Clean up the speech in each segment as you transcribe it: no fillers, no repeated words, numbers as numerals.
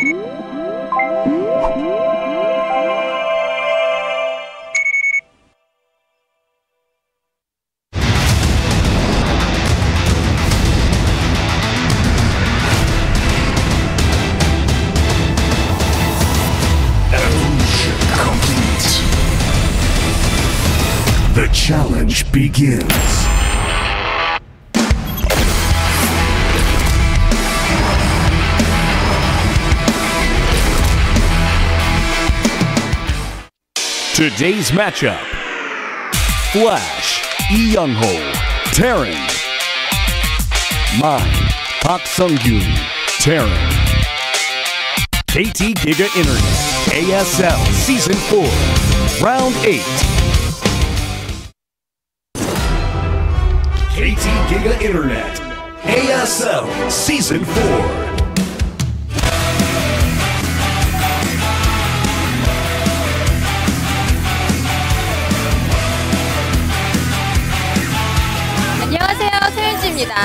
The challenge begins. Today's matchup: Flash, Lee Young-ho, Terran. Mind, Park Sung-gyun, Terran. KT Giga Internet, ASL Season 4, Round 8. KT Giga Internet, ASL Season 4.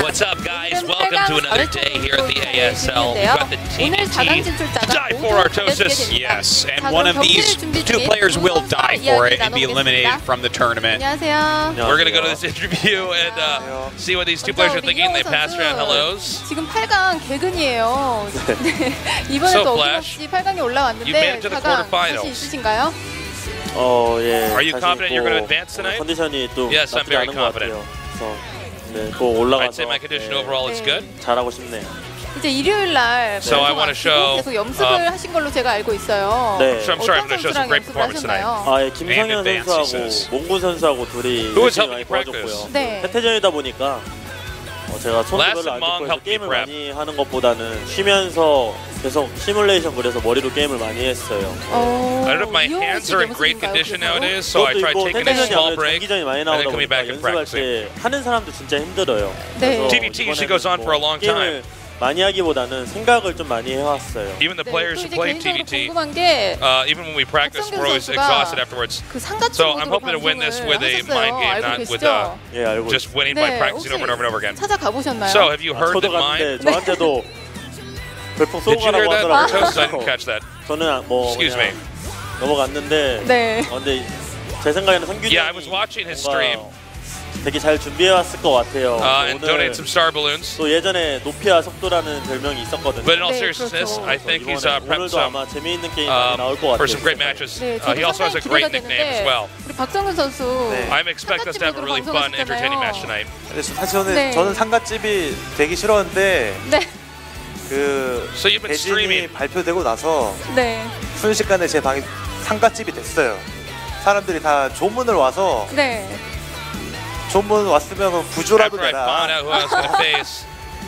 What's up, guys? Welcome to another day here at the ASL. We've got the TBT Die for Artosis. Yes, and one of these two players will die for it and be eliminated from the tournament. We're going to go to this interview and see what these two players are thinking. They passed around hellos. 지금 8강 개근이에요. 이번에도 어김없이 8강에 올라왔는데 4강 자신 있으신가요? Are you confident you're going to advance tonight? 컨디션이 또 Yes, I'm very confident. 네, 또 올라가서 I'd say my condition overall is good. 잘하고 싶네요. 이제 일요일 날 So I want to show. 계속 연습을 하신 걸로 제가 알고 있어요. 네. So I'm sorry, I'm going to show some great performance tonight. 아, 예, 김성현 선수하고 몽구 선수하고 둘이 많이 도와줬고요. 네. 패태전이다 보니까 제가 손을 별로 안 듣고 해서 게임을 많이 하는 것보다는 쉬면서 계속 시뮬레이션 그려서 머리로 게임을 많이 했어요. I don't know if my hands are in great condition nowadays, so I tried taking a small break and then coming back and practicing. 하는 사람도 진짜 힘들어요. 네. TBT usually goes on for a long time. 많이 하기보다는 생각을 좀 많이 해왔어요. Even the players who play TBT, even when we practice, we're always exhausted afterwards. So I'm hoping to win this with a mind game, not with just winning by practicing over and over and over again. So have you heard that Mind? 저한테도 별풍 쏘고 가라고 하더라고요. I didn't catch that. 저는 뭐 Excuse me. 넘어갔는데. 네. 근데 제 생각에는 성균이 Yeah, I was watching his stream. 되게 잘 준비해왔을 것 같아요. And donate some star balloons. 또 예전에 높이와 속도라는 별명이 있었거든요. But in all seriousness, I think he's prepped some for some great matches. He also has a great nickname as well. 우리 박성근 선수. I'm expecting us to have a really fun, entertaining match tonight. 사실 저는 상가집이 되기 싫었는데. So you've been streaming. 대진이 발표되고 나서 순식간에 제 방이 상가집이 됐어요. 사람들이 다 조문을 와서 조문 왔으면 구조라도 내라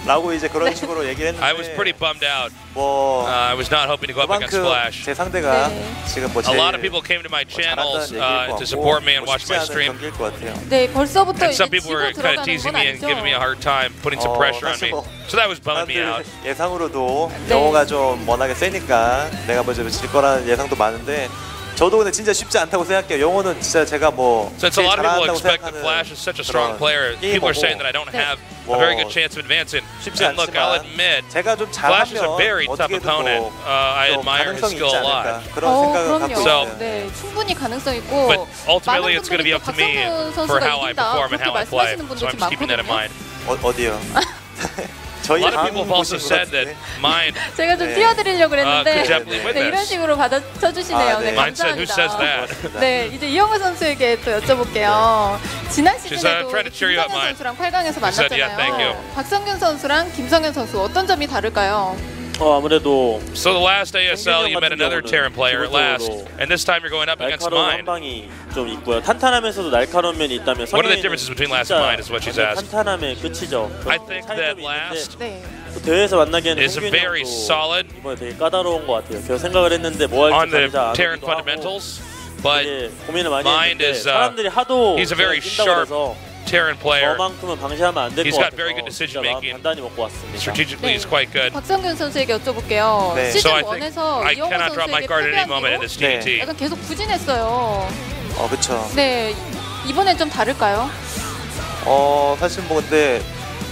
라고 이제 그런 식으로 얘기를 했는데 I was pretty bummed out. I was not hoping to go up against Flash. 제 상대가 지금 뭐 A lot of people came to my channels to support me and watch my stream. And some people were kind of teasing me and giving me a hard time, putting some pressure on me. So that was bumming me out. 예상으로도 영어가 좀 워낙에 세니까 내가 먼저 질 거라는 예상도 많은데 저도 근데 진짜 쉽지 않다고 생각해요. 영어는 진짜 제가 뭐 Since a lot of people expect that Flash is such a strong player, people are saying that I don't have a very good chance of advancing. And look, I'll admit, Flash is a very tough opponent. I admire his skill a lot. 그럼요. 네, 충분히 가능성 있고. But ultimately, it's going to be up to me for how I perform and how I play. So I'm just keeping that in mind. 어디요? A lot of people have also said that Mind 제가 좀 띄워드리려고 그랬는데 이런 식으로 받아쳐주시네요. 네, Mind said, who says that? 네, 이제 이영호 선수에게 또 여쭤볼게요. 지난 시즌에도 김성현 선수랑 8강에서 만났잖아요. 박성균 선수랑 김성현 선수 어떤 점이 다를까요? 아무래도 So the last ASL you met another Terran player at last, and this time you're going up against Mind. 한방이 좀 있고요. 탄탄하면서도 날카로운 면이 있다면 What are the differences between last and Mind is what she's asked. 탄탄함의 끝이죠. I think that last 대회에서 만나기에는 is very solid 이번에 되게 까다로운 것 같아요. 제가 생각을 했는데 뭐 on 할지 the Terran fundamentals, but 고민을 많이 Mind 했는데 is 사람들이 하도 he's a very sharp Terran player. He's got very good decision making. Strategically, he's quite good. 박성균 선수에게 여쭤볼게요. 시즌 1에서 I cannot drop my guard at any moment in this TBT. 약간 계속 부진했어요. 그렇죠. 네, 이번엔 좀 다를까요? 사실 뭐 근데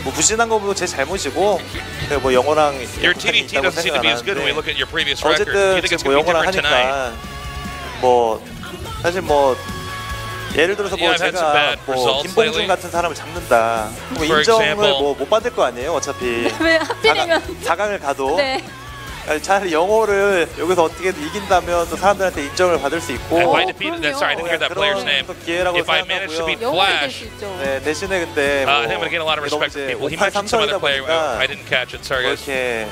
뭐 부진한 거보다 제 잘못이고 뭐 영어랑 Your TVT doesn't seem to be as good when we look at your previous record. Do you think it's 어쨌든 going to 뭐 be 영어랑 different tonight? 하니까 뭐 사실 뭐 예를 들어서 뭐 제가 뭐 김봉준 같은 사람을 잡는다. 뭐 인정을 뭐 못 받을 거 아니에요, 어차피. 왜 하필이면 4강을 가도. 네. 차라리 영어를 여기서 어떻게든 이긴다면 또 사람들한테 인정을 받을 수 있고. If I defeated that, sorry, I didn't hear that player's name. If I managed to beat Flash, 네, 대신에 근데 I think I'm going to gain a lot of respect from people. He mentioned some other player. I didn't catch it. Sorry, guys. 이렇게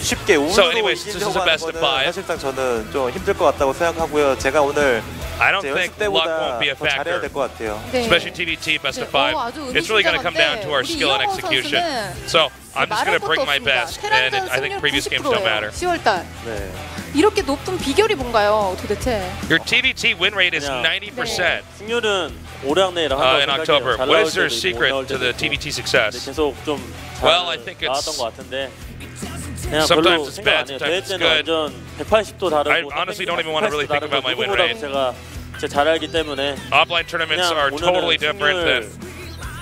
쉽게 운으로 이기려고 하는 거는 사실상 저는 좀 힘들 것 같다고 생각하고요. 제가 오늘 I don't think luck won't be a factor, especially TVT best of 5. It's really going to come down to our skill and execution. So I'm just going to bring my best, and I think previous games don't matter. 10월달. 이렇게 높은 비결이 뭔가요, 도대체? Your TVT win rate is 90%. 승률은 오락내일을 한다고 in October. What is your secret to the TVT success? 계속 좀 Well, I think it's 나왔던 것 같은데. sometimes it's bad, sometimes it's good. 180도 다르고. I honestly don't even want to really think about my win rate. 제가 잘 알기 때문에. Offline tournaments are totally different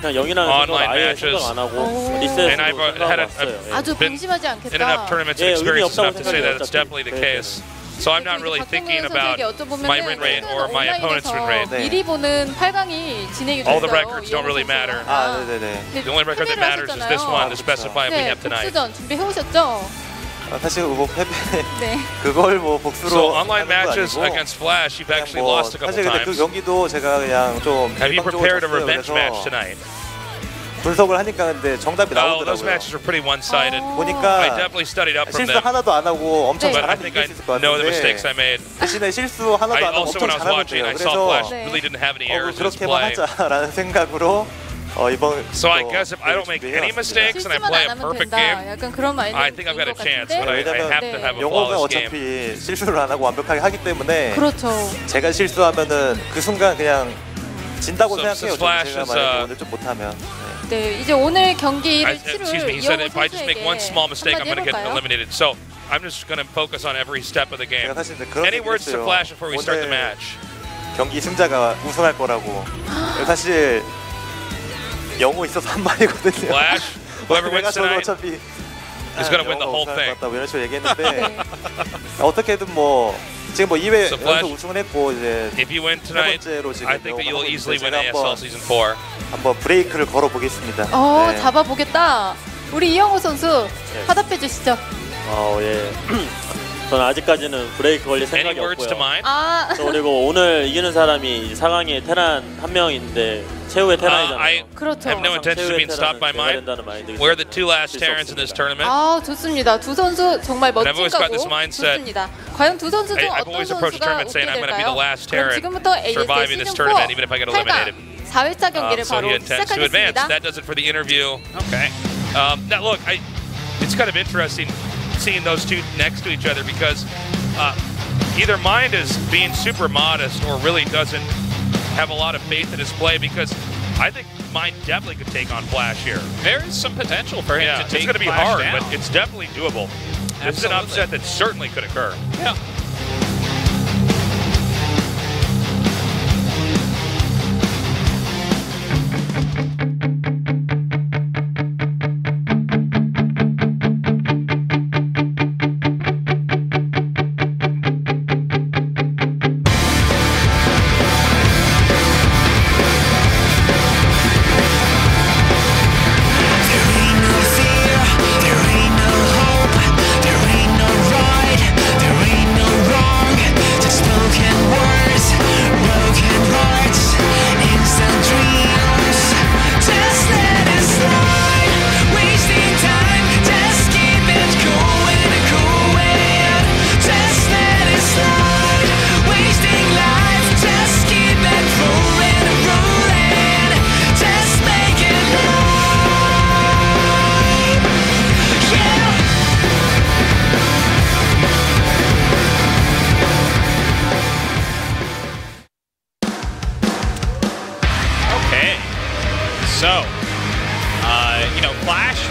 than online matches. And I've been in enough tournaments and experiences enough to say that it's definitely the case. So I'm not really thinking about my win rate or my opponent's win rate. 미리 보는 8강이 진행이 됐어요. All the records don't really matter. The only record that matters is this one, the specified we have tonight. 복수전 준비해 오셨죠? 사실 뭐 패배 그걸 뭐 복수로 So online matches against Flash, you've actually lost a couple 사실 근데 times. 그 경기도 제가 그냥 좀 Have you prepared a revenge match tonight? 분석을 하니까 근데 정답이 나오더라고요. Those matches were pretty one-sided. 보니까 I definitely studied up from 실수 them. 하나도 안 하고 엄청 But I 잘하는 think 게 I 있을 것 know the 같은데 mistakes I made. 대신에 실수 하나도 안 하고 Also 엄청 when I was 잘하면 watching, 돼요. I saw 그래서 Flash really didn't have any errors in his 그렇게만 play. 하자라는 생각으로 이번 So I guess if I don't make any mistakes and I play a perfect game, 약간 그런 I think I've got a chance. But I have to have a 영어가 flawless game. 어차피 실수를 안 하고 완벽하게 하기 때문에 그렇죠. 제가 실수하면은 그 순간 그냥 진다고 So 생각해요. Flash 제가 is, 만약에 오늘 좀 못하면. 네, 이제 오늘 경기를 Excuse me, he 치룰 said 이영호 if I just make one small mistake, I'm 선수에게 going to get 한마디 해볼까요? eliminated. So I'm just going to focus on every step of the game. 제가 사실 그런 Any words to Flash before we start the match? 경기 승자가 우승할 거라고. 사실 영호 있어서 한 말이거든요. Flash, whoever wins tonight 어차피 is going to win the whole thing. 이런 식으로 얘기했는데 어떻게든 뭐 지금 뭐 2회 연속 우승을 했고 이제 If you win tonight, I think that you'll easily win ASL Season 4. 한번 브레이크를 걸어 보겠습니다. 잡아보겠다. 우리 이영호 선수 화답해 주시죠. 예. 저는 아직까지는 브레이크 걸릴 생각이 없고요. 그리고 오늘 이기는 사람이 4강에 테란 한 명 있는데 최후의 테란이잖아요. 그렇죠. I have no intention of being stopped by mine. We're the two last Terrans in this tournament. 좋습니다. 두 선수 정말 멋진 I've always got 각오. this mindset. 좋습니다. 과연 두 선수 중 I've 어떤 always approached 선수가 tournament saying I'm going to be the last 그럼 Terran 지금부터 surviving this ASL tournament, 시즌 even if I get 4 eliminated. 4회차 경기를 So he 바로 intends to advance. 시작하겠습니다. That does it for the interview. Okay. Now look, it's kind of interesting seeing those two next to each other because either Mind is being super modest or really doesn't have a lot of faith in his play because I think Mind definitely could take on Flash here. There is some potential for him to take It's going to be Flash hard, down. but it's definitely doable. This is an upset that certainly could occur. Yeah.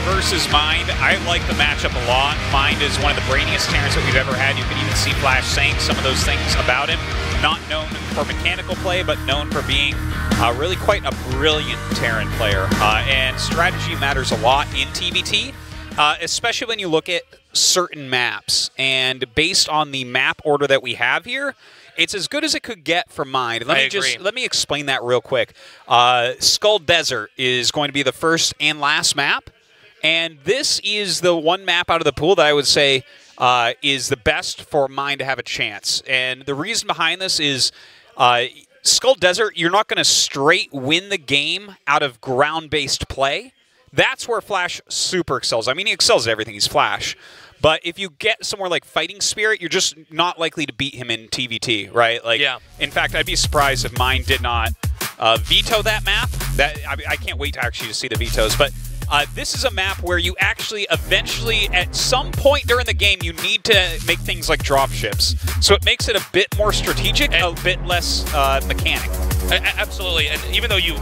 Versus Mind, I like the matchup a lot. Mind is one of the brainiest Terrans that we've ever had. You can even see Flash saying some of those things about him. Not known for mechanical play, but known for being really quite a brilliant Terran player. And strategy matters a lot in TVT. especially when you look at certain maps. And based on the map order that we have here, it's as good as it could get for Mind. Let me explain that real quick. Skull Desert is going to be the first and last map. And this is the one map out of the pool that I would say is the best for Mind to have a chance. And the reason behind this is Skull Desert, you're not going to straight win the game out of ground-based play. That's where Flash super excels. I mean, he excels at everything. He's Flash. But if you get somewhere like Fighting Spirit, you're just not likely to beat him in TVT, right? Like, yeah. In fact, I'd be surprised if Mind did not veto that map. I can't wait to actually see the vetoes. But this is a map where you actually eventually, at some point during the game, you need to make things like dropships. So it makes it a bit more strategic, and a bit less mechanic. Absolutely, and even though you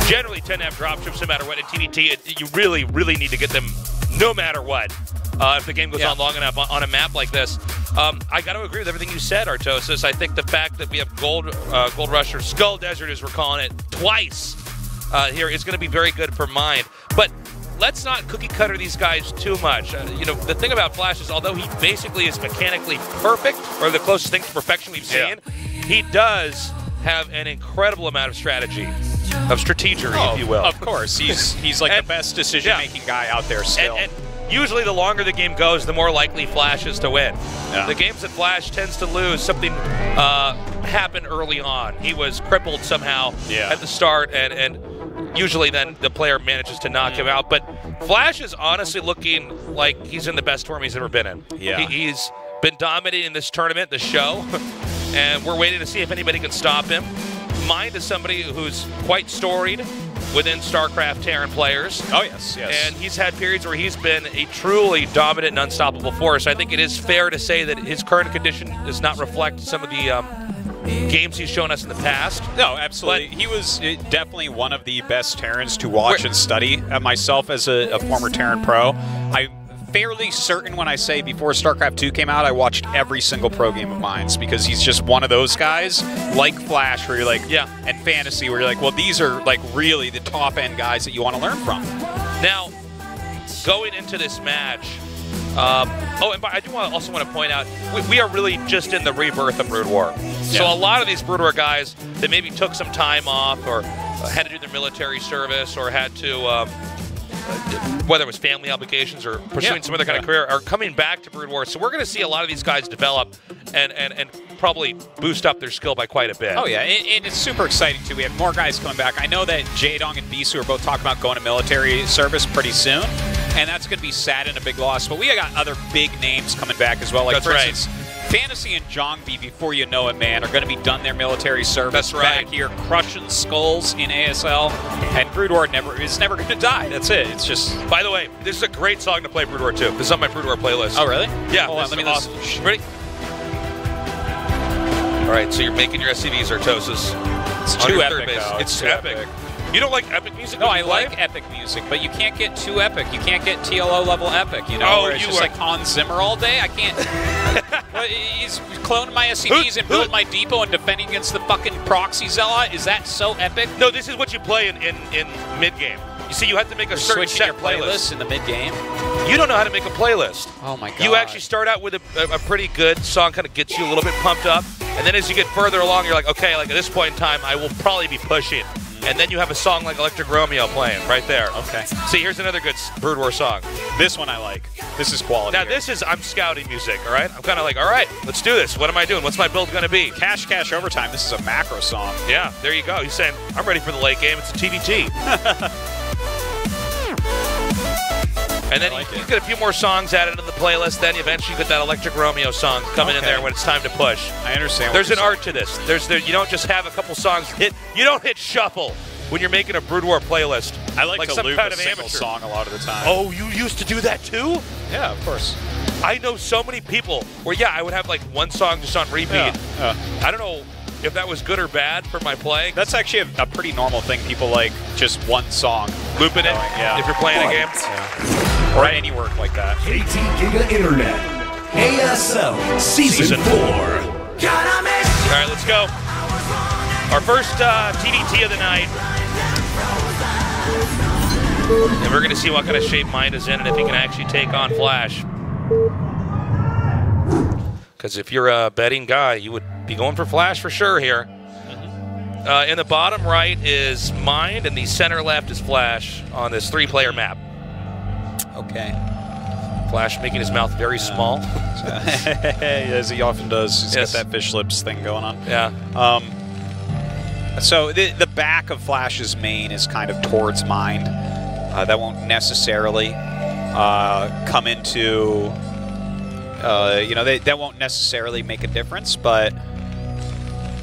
generally tend to have dropships no matter what in TVT, you really, really need to get them no matter what. If the game goes on long enough on a map like this. I got to agree with everything you said, Artosis. I think the fact that we have Gold Rush, or Skull Desert as we're calling it, twice here is going to be very good for Mind. But let's not cookie cutter these guys too much. You know, the thing about Flash is, although he basically is mechanically perfect, or the closest thing to perfection we've seen, he does have an incredible amount of strategy, of strategery, if you will. Of course, he's like the best decision-making guy out there still. And usually the longer the game goes, the more likely Flash is to win. Yeah. The games that Flash tends to lose, something happened early on. He was crippled somehow at the start, and usually then the player manages to knock him out. But Flash is honestly looking like he's in the best form he's ever been in. Yeah. He's been dominating this tournament, the show, and we're waiting to see if anybody can stop him. Mind is somebody who's quite storied within StarCraft Terran players. Oh, yes, yes. And he's had periods where he's been a truly dominant and unstoppable force. I think it is fair to say that his current condition does not reflect some of the games he's shown us in the past. No, absolutely. But he was definitely one of the best Terrans to watch and study. Myself, as a former Terran pro, I'm fairly certain when I say before StarCraft 2 came out, I watched every single pro game of Mind's, because he's just one of those guys, like Flash, where you're like, and Fantasy, where you're like, well, these are like really the top-end guys that you want to learn from. Now, going into this match, and I do also want to point out, we are really just in the rebirth of Brood War. So a lot of these Brood War guys that maybe took some time off, or had to do their military service, or had to, whether it was family obligations or pursuing some other kind of career, are coming back to Brood War. So we're going to see a lot of these guys develop and probably boost up their skill by quite a bit. Oh, yeah, and it's super exciting, too. We have more guys coming back. I know that Jaedong and Bisu are both talking about going to military service pretty soon, and that's going to be sad and a big loss. But we got other big names coming back as well. Like, for instance, Fantasy and Zhongbi, before you know it, man, are going to be done their military service back here, crushing skulls in ASL, and Brood War is never going to die. That's it. It's just... By the way, this is a great song to play Brood War 2. This is on my Brood War playlist. Oh, really? Yeah. Hold on, let me awesome. Ready? All right, so you're making your SCVs, Artosis. It's too epic, though. It's too epic. You don't like epic music? No, I like epic music, but you can't get too epic. You can't get TLO level epic, you know, where it's just like Hans Zimmer all day. I can't. He's cloning my SCVs and building my depot and defending against the fucking proxy zealot. Is that so epic? No, this is what you play in mid-game. You see, you have to make a certain set your playlist in the mid-game. You don't know how to make a playlist. Oh, my God. You actually start out with a pretty good song, kind of gets you a little bit pumped up, and then as you get further along, you're like, okay, like at this point in time, I will probably be pushing. And then you have a song like Electric Romeo playing right there. Okay. See, here's another good Brood War song. This one I like. This is quality. Now, this is, I'm scouting music, all right? I'm kind of like, all right, let's do this. What am I doing? What's my build going to be? Cash Overtime. This is a macro song. Yeah, there you go. He's saying, I'm ready for the late game. It's a TVT. And then you get a few more songs added to the playlist. Then eventually you get that Electric Romeo song coming in there when it's time to push. I understand. There's an art to this. You don't just have a couple songs hit. You don't hit shuffle when you're making a Brood War playlist. I like to loop a single song a lot of the time. Oh, you used to do that too? Yeah, of course. I know so many people where, I would have like one song just on repeat. I don't know if that was good or bad for my playing. That's actually a pretty normal thing. People like just one song. Looping it if you're playing a game. Yeah. Or any work like that. KT Giga Internet. ASL Season 4. All right, let's go. Our first TVT of the night. And we're going to see what kind of shape Mind is in and if he can actually take on Flash. Because if you're a betting guy, you would be going for Flash for sure here. In the bottom right is Mind, and the center left is Flash on this 3-player map. Okay. Flash making his mouth very small. As he often does. He's got that fish lips thing going on. Yeah. So the back of Flash's main is kind of towards Mind. That won't necessarily come into... you know, that won't necessarily make a difference, but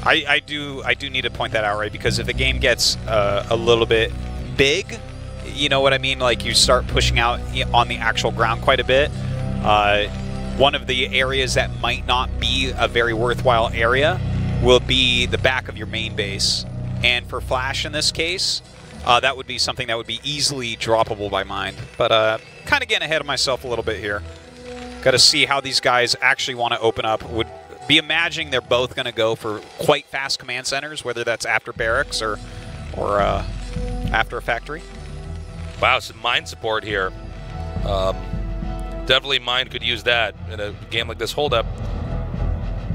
I do need to point that out, right? Because if the game gets a little bit big, you know what I mean? Like you start pushing out on the actual ground quite a bit. One of the areas that might not be a very worthwhile area will be the back of your main base. And for Flash in this case, that would be something that would be easily droppable by Mind. But kind of getting ahead of myself a little bit here. Got to see how these guys actually want to open up. Would be imagining they're both going to go for quite fast command centers, whether that's after barracks or after a factory. Wow, some Mind support here. Definitely Mind could use that in a game like this. Hold up.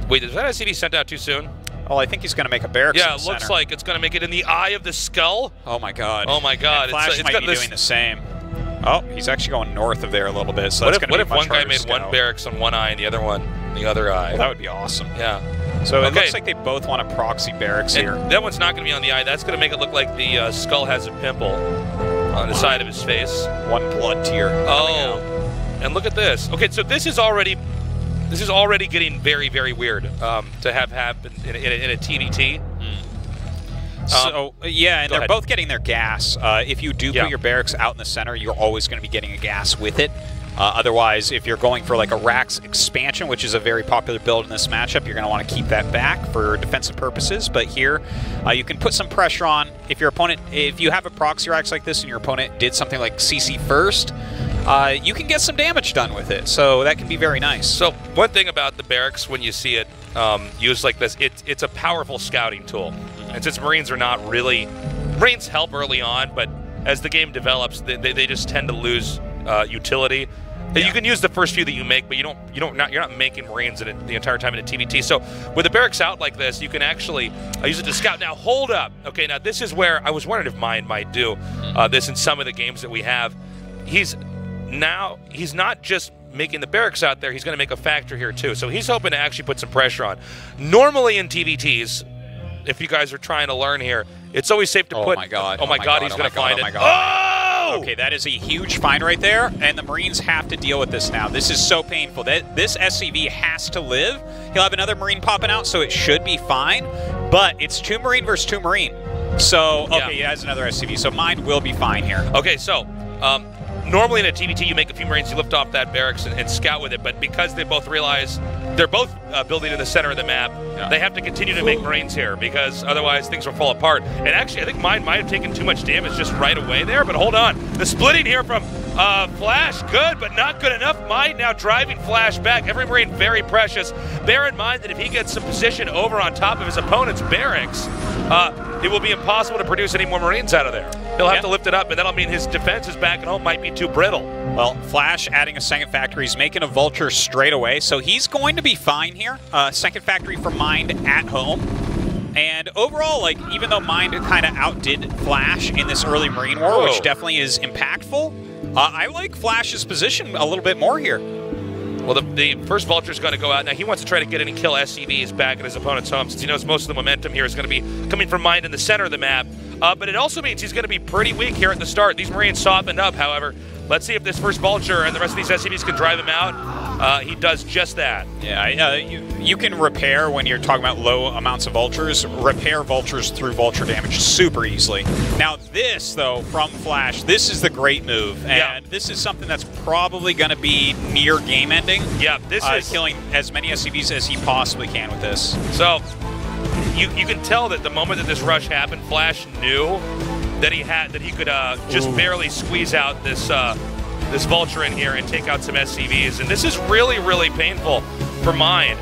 Wait, is that SCV sent out too soon? Oh, I think he's going to make a barracks. Yeah, it looks like it's going to make it in the eye of the skull. Oh my god. Oh my god. And Flash might be doing the same. Oh, he's actually going north of there a little bit. So what if one guy made one barracks on one eye and the other one the other eye? Well, that would be awesome. Yeah. So it looks like they both want to proxy barracks here. That one's not going to be on the eye. That's going to make it look like the skull has a pimple on the side of his face. One blood tear. Oh, and look at this. Okay, so this is already getting very, very weird to have happen in a TVT. So, yeah, and they're both getting their gas. If you do put your barracks out in the center, you're always going to be getting a gas with it. Otherwise, if you're going for like a Rax expansion, which is a very popular build in this matchup, you're going to want to keep that back for defensive purposes. But here, you can put some pressure on. If your opponent, if you have a proxy Rax like this and your opponent did something like CC first, you can get some damage done with it. So that can be very nice. So one thing about the barracks, when you see it used like this, it's a powerful scouting tool. And since Marines are not really... Marines help early on, but as the game develops, they just tend to lose utility. You can use the first few that you make, but you're not making Marines in it the entire time in a TVT. So with the barracks out like this, you can actually use it to scout. Now hold up. Okay, now this is where I was wondering if Mind might do this in some of the games that we have. He's not just making the barracks out there, he's going to make a factory here too. So he's hoping to actually put some pressure on. Normally in TVTs, if you guys are trying to learn here, it's always safe to put... Oh my god. Oh my god, he's going to find it. Oh! Okay, that is a huge find right there, and the Marines have to deal with this now. This is so painful. This SCV has to live. He'll have another Marine popping out, so it should be fine, but it's 2 Marine versus 2 Marine. So, okay, he has another SCV, so Mind will be fine here. Okay, so... normally in a TVT, you make a few Marines, you lift off that barracks and scout with it, but because they both realize they're both building in the center of the map, they have to continue to make Marines here, because otherwise things will fall apart. And actually, I think Mind might have taken too much damage just right away there, but hold on. The splitting here from Flash, good, but not good enough. Mind now driving Flash back. Every Marine very precious. Bear in mind that if he gets some position over on top of his opponent's barracks, it will be impossible to produce any more Marines out of there. He'll have to lift it up, and that'll mean his defenses back at home might be too brittle. Well, Flash adding a second factory. He's making a Vulture straight away, so he's going to be fine here. Second factory for Mind at home. And overall, like, even though Mind kind of outdid Flash in this early Marine War, which definitely is impactful, I like Flash's position a little bit more here. Well, the first Vulture's going to go out. Now, he wants to try to get in and kill SCVs back at his opponent's home, since he knows most of the momentum here is going to be coming from Mind in the center of the map. But it also means he's going to be pretty weak here at the start. These Marines softened up, however. Let's see if this first Vulture and the rest of these SCVs can drive him out. He does just that. Yeah, you can repair when you're talking about low amounts of Vultures. Repair Vultures through Vulture damage super easily. Now this, though, from Flash, this is the great move. And this is something that's probably going to be near game ending. Yeah, this is killing as many SCVs as he possibly can with this. So you can tell that the moment that this rush happened, Flash knew that he could just barely squeeze out this this Vulture in here and take out some SCVs, and this is really, really painful for Mind.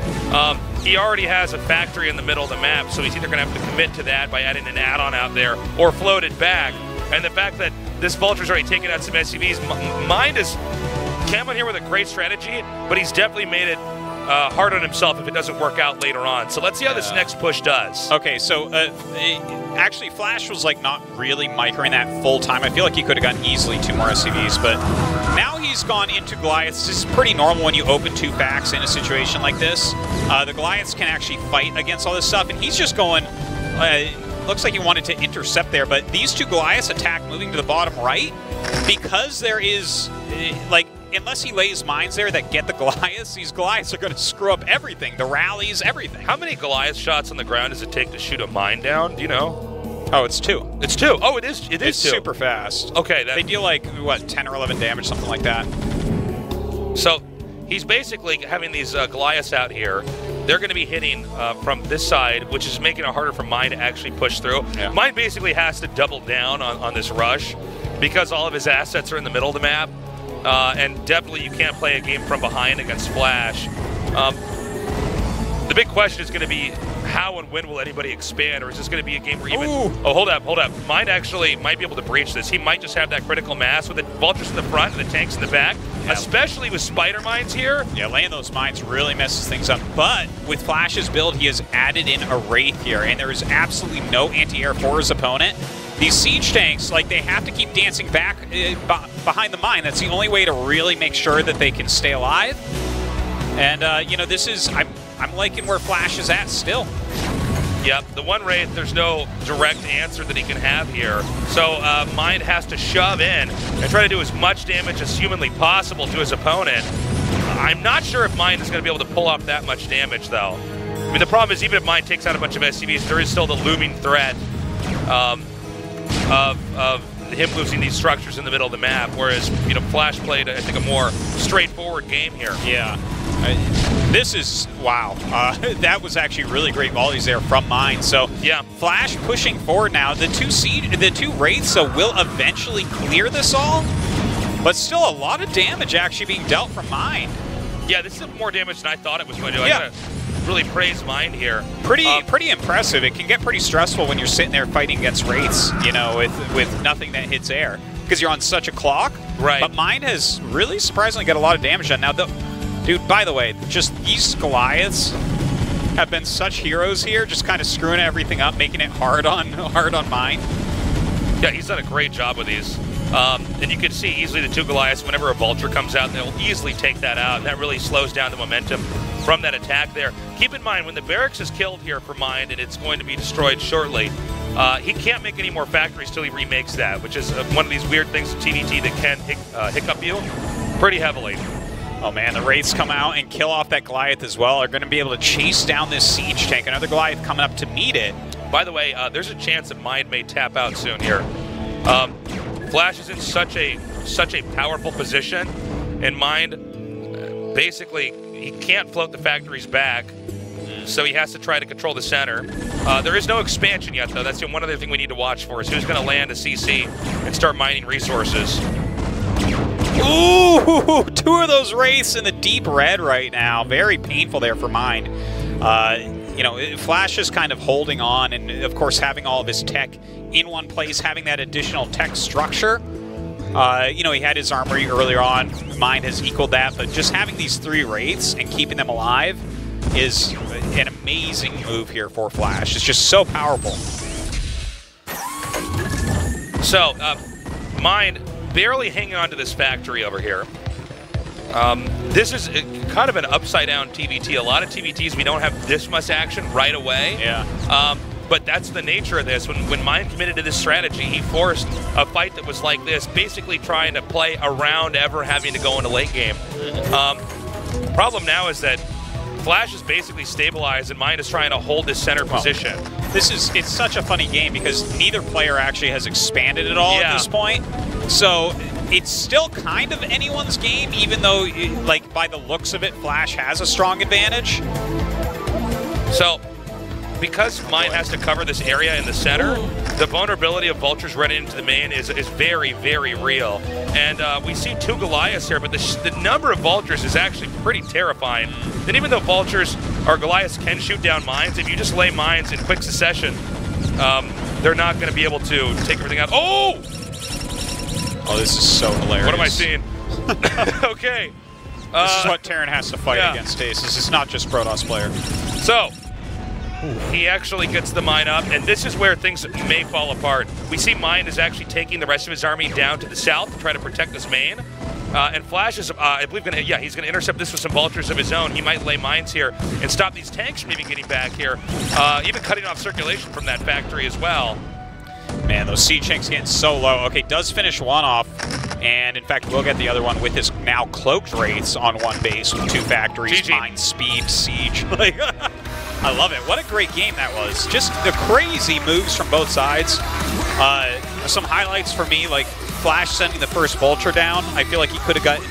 He already has a factory in the middle of the map, so he's either going to have to commit to that by adding an add-on out there or float it back. And the fact that this Vulture's already taken out some SCVs. Mind is came on here with a great strategy, but he's definitely made it hard on himself if it doesn't work out later on. So let's see how this next push does. Okay, so actually Flash was like not really microing that full time. I feel like he could have gotten easily 2 more SCVs, but now he's gone into Goliaths. This is pretty normal when you open 2 facts in a situation like this. The Goliaths can actually fight against all this stuff, and he's just going, looks like he wanted to intercept there, but these 2 Goliaths attack moving to the bottom right because there is, like, unless he lays mines there that get the Goliaths, these Goliaths are going to screw up everything. The rallies, everything. How many Goliath shots on the ground does it take to shoot a mine down? Do you know? Oh, it's 2. It's 2. Oh, it is 2. It's super fast. Okay. They deal like, what, 10 or 11 damage, something like that. So he's basically having these Goliaths out here. They're going to be hitting from this side, which is making it harder for Mine to actually push through. Yeah. Mine basically has to double down on this rush because all of his assets are in the middle of the map. And definitely you can't play a game from behind against Flash. The big question is going to be how and when will anybody expand, or is this going to be a game where even... Ooh. Oh, hold up. Mind actually might be able to breach this. He might just have that critical mass with the Vultures in the front and the tanks in the back, especially with Spider Mines here. Yeah, laying those mines really messes things up. But with Flash's build, he has added in a Wraith here, and there is absolutely no anti-air for his opponent. These siege tanks, like, they have to keep dancing back behind the mine. That's the only way to really make sure that they can stay alive. And, you know, this is... I'm liking where Flash is at still. Yep, the one Wraith, there's no direct answer that he can have here. So Mind has to shove in and try to do as much damage as humanly possible to his opponent. I'm not sure if Mind is going to be able to pull off that much damage, though. I mean, the problem is even if Mind takes out a bunch of SCVs, there is still the looming threat of him losing these structures in the middle of the map, whereas, you know, Flash played, I think, a more straightforward game here. Yeah. This is, wow, that was actually really great volleys there from Mine. So yeah, Flash pushing forward now. The 2 Wraiths will eventually clear this all, but still a lot of damage actually being dealt from Mine. Yeah, this is more damage than I thought it was going to do. Yeah. I gotta really praise Mine here. Pretty impressive. It can get pretty stressful when you're sitting there fighting against Wraiths, you know, with nothing that hits air, because you're on such a clock. Right. But Mine has really surprisingly got a lot of damage done. Now, dude, by the way, just these Goliaths have been such heroes here, just kind of screwing everything up, making it hard on Mine. Yeah, he's done a great job with these. And you can see easily the 2 Goliaths, whenever a Vulture comes out, they'll easily take that out. And that really slows down the momentum from that attack there. Keep in mind, when the barracks is killed here for Mind, and it's going to be destroyed shortly, he can't make any more factories till he remakes that, which is one of these weird things in TDT that can hiccup you pretty heavily. Oh man, the Wraiths come out and kill off that Goliath as well. Are going to be able to chase down this siege tank. Another Goliath coming up to meet it. By the way, there's a chance that Mind may tap out soon here. Flash is in such a powerful position, and Mind basically he can't float the factories back, so he has to try to control the center. There is no expansion yet, though. That's the one other thing we need to watch for, is who's going to land a CC and start mining resources. Ooh, 2 of those Wraiths in the deep red right now. Very painful there for Mind. You know, Flash is kind of holding on, and of course having all of his tech in one place, having that additional tech structure. You know, he had his armory earlier on. Mind has equaled that, but just having these 3 Wraiths and keeping them alive is an amazing move here for Flash. It's just so powerful. So, Mind barely hanging on to this factory over here. This is kind of an upside-down TVT. A lot of TVTs, we don't have this much action right away. Yeah. But that's the nature of this. When Mind committed to this strategy, he forced a fight that was like this, basically trying to play around ever having to go into late game. Problem now is that Flash is basically stabilized, and Mind is trying to hold this center position. It's such a funny game because neither player actually has expanded at all at this point. So it's still kind of anyone's game, even though, like, by the looks of it, Flash has a strong advantage. So, because Mind has to cover this area in the center, the vulnerability of Vultures running into the main is very, very real. And we see 2 Goliaths here, but the number of Vultures is actually pretty terrifying. And even though Vultures or Goliaths can shoot down mines, if you just lay mines in quick succession, they're not going to be able to take everything out. Oh! Oh, this is so hilarious. What am I seeing? Okay. This is what Terran has to fight against Stasis. It's not just Protoss player. So, he actually gets the mine up, and this is where things may fall apart. We see Mind is actually taking the rest of his army down to the south to try to protect this main. And Flash is, I believe, he's going to intercept this with some vultures of his own. He might lay mines here and stop these tanks from even getting back here, even cutting off circulation from that factory as well. Man, those siege tanks getting so low. Okay, does finish one off, and in fact, we'll get the other one with his now cloaked wraiths on one base with 2 factories, mine, speed, siege. Like, I love it. What a great game that was. Just the crazy moves from both sides. Some highlights for me, like Flash sending the first vulture down. I feel like he could have gotten,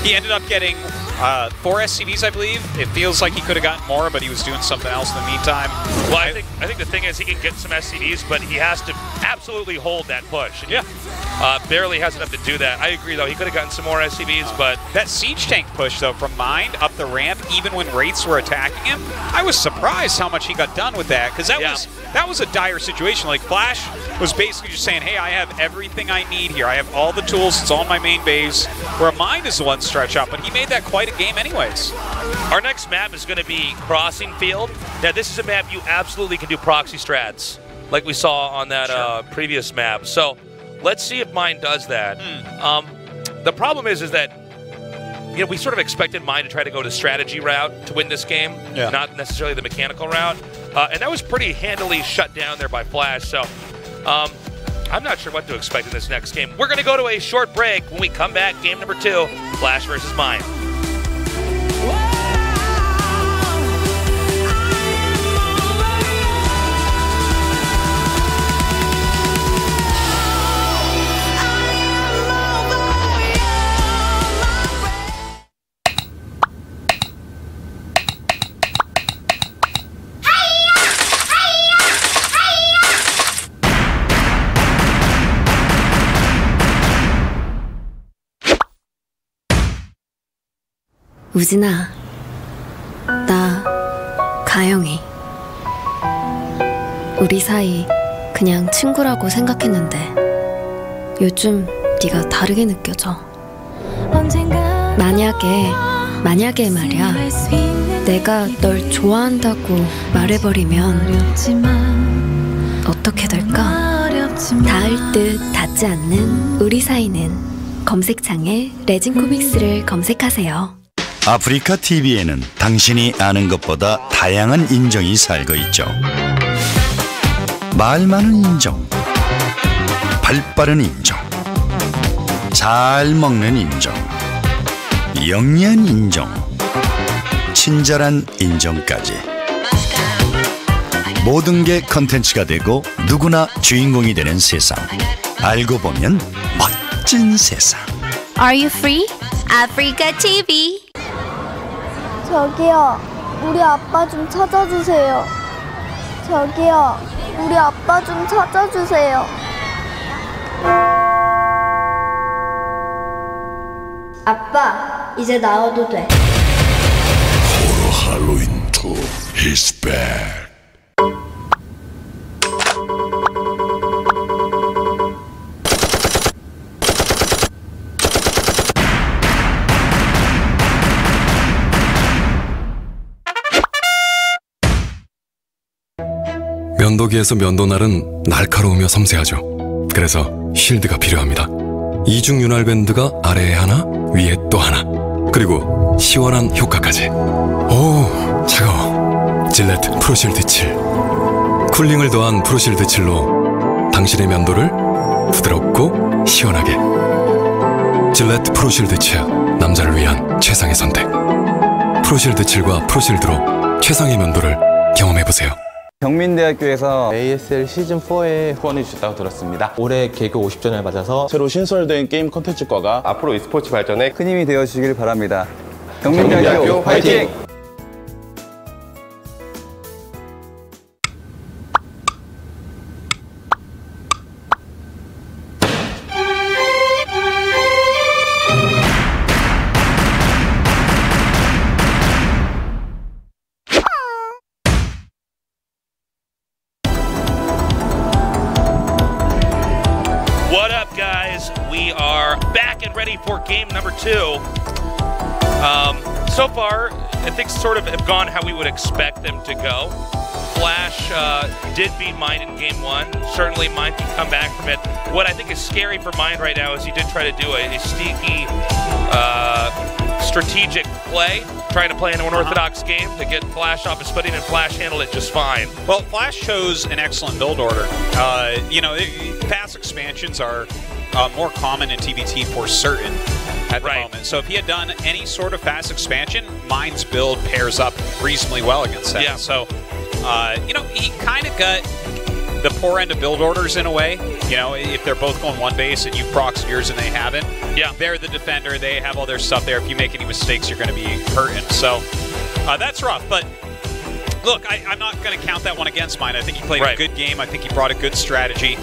he ended up getting 4 SCVs, I believe. It feels like he could have gotten more, but he was doing something else in the meantime. Well, I think the thing is he can get some SCVs, but he has to absolutely hold that push. And barely has enough to do that. I agree, though. He could have gotten some more SCVs, but that siege tank push, though, from Mind up the ramp, even when wraiths were attacking him, I was surprised how much he got done with that, because that was a dire situation. Like, Flash was basically just saying, hey, I have everything I need here. I have all the tools. It's all in my main base. Where Mind is the one stretch up, but he made that quite a game anyways. Our next map is going to be Crossing Field. Now, this is a map you absolutely can do proxy strats, like we saw on that previous map. So let's see if Mind does that. The problem is that we sort of expected Mind to try to go the strategy route to win this game, not necessarily the mechanical route. And that was pretty handily shut down there by Flash. So I'm not sure what to expect in this next game. We're going to go to a short break. When we come back, game number 2, Flash versus Mind. 우진아, 나 가영이. 우리 사이 그냥 친구라고 생각했는데 요즘 네가 다르게 느껴져. 만약에 말이야, 내가 널 좋아한다고 말해버리면 어떻게 될까? 닿을 듯 닿지 않는 우리 사이는 검색창에 레진 코믹스를 검색하세요. 아프리카 TV에는 당신이 아는 것보다 다양한 인정이 살고 있죠. 말 많은 인정, 발 빠른 인정, 잘 먹는 인정, 영리한 인정, 친절한 인정까지. 모든 게 컨텐츠가 되고 누구나 주인공이 되는 세상. 알고 보면 멋진 세상. Are you free? AfreecaTV. 저기요, 우리 아빠 좀 찾아주세요. 저기요, 우리 아빠 좀 찾아주세요. 아빠, 이제 나와도 돼. For Halloween 2, he's back. 면도기에서 면도날은 날카로우며 섬세하죠. 그래서 쉴드가 필요합니다. 이중 윤활 밴드가 아래에 하나, 위에 또 하나. 그리고 시원한 효과까지. 오, 차가워. 질레트 프로실드 7. 쿨링을 더한 프로실드 7로 당신의 면도를 부드럽고 시원하게. 질레트 프로실드 7. 남자를 위한 최상의 선택. 프로실드 7과 프로실드로 최상의 면도를 경험해보세요. 경민대학교에서 ASL 시즌4에 후원해 주셨다고 들었습니다. 올해 개교 50주년을 맞아서 새로 신설된 게임 콘텐츠과가 앞으로 e스포츠 발전에 큰 힘이 되어주시길 바랍니다. 경민대학교 화이팅! 2. So far, I think sort of have gone how we would expect them to go. Flash did beat Mind in game 1. Certainly Mind can come back from it. What I think is scary for Mind right now is he did try to do a sneaky, strategic play, trying to play an unorthodox game to get Flash off his footing, and Flash handled it just fine. Well, Flash chose an excellent build order. You know, fast expansions are more common in TVT for certain at the moment. So if he had done any sort of fast expansion, Mind's build pairs up reasonably well against that. Yeah. So, you know, he kind of got the poor end of build orders in a way. You know, if they're both going one base and you've proxed yours and they haven't, yeah, they're the defender. They have all their stuff there. If you make any mistakes, you're going to be hurting. So that's rough. But look, I'm not going to count that one against Mind. I think he played a good game. I think he brought a good strategy.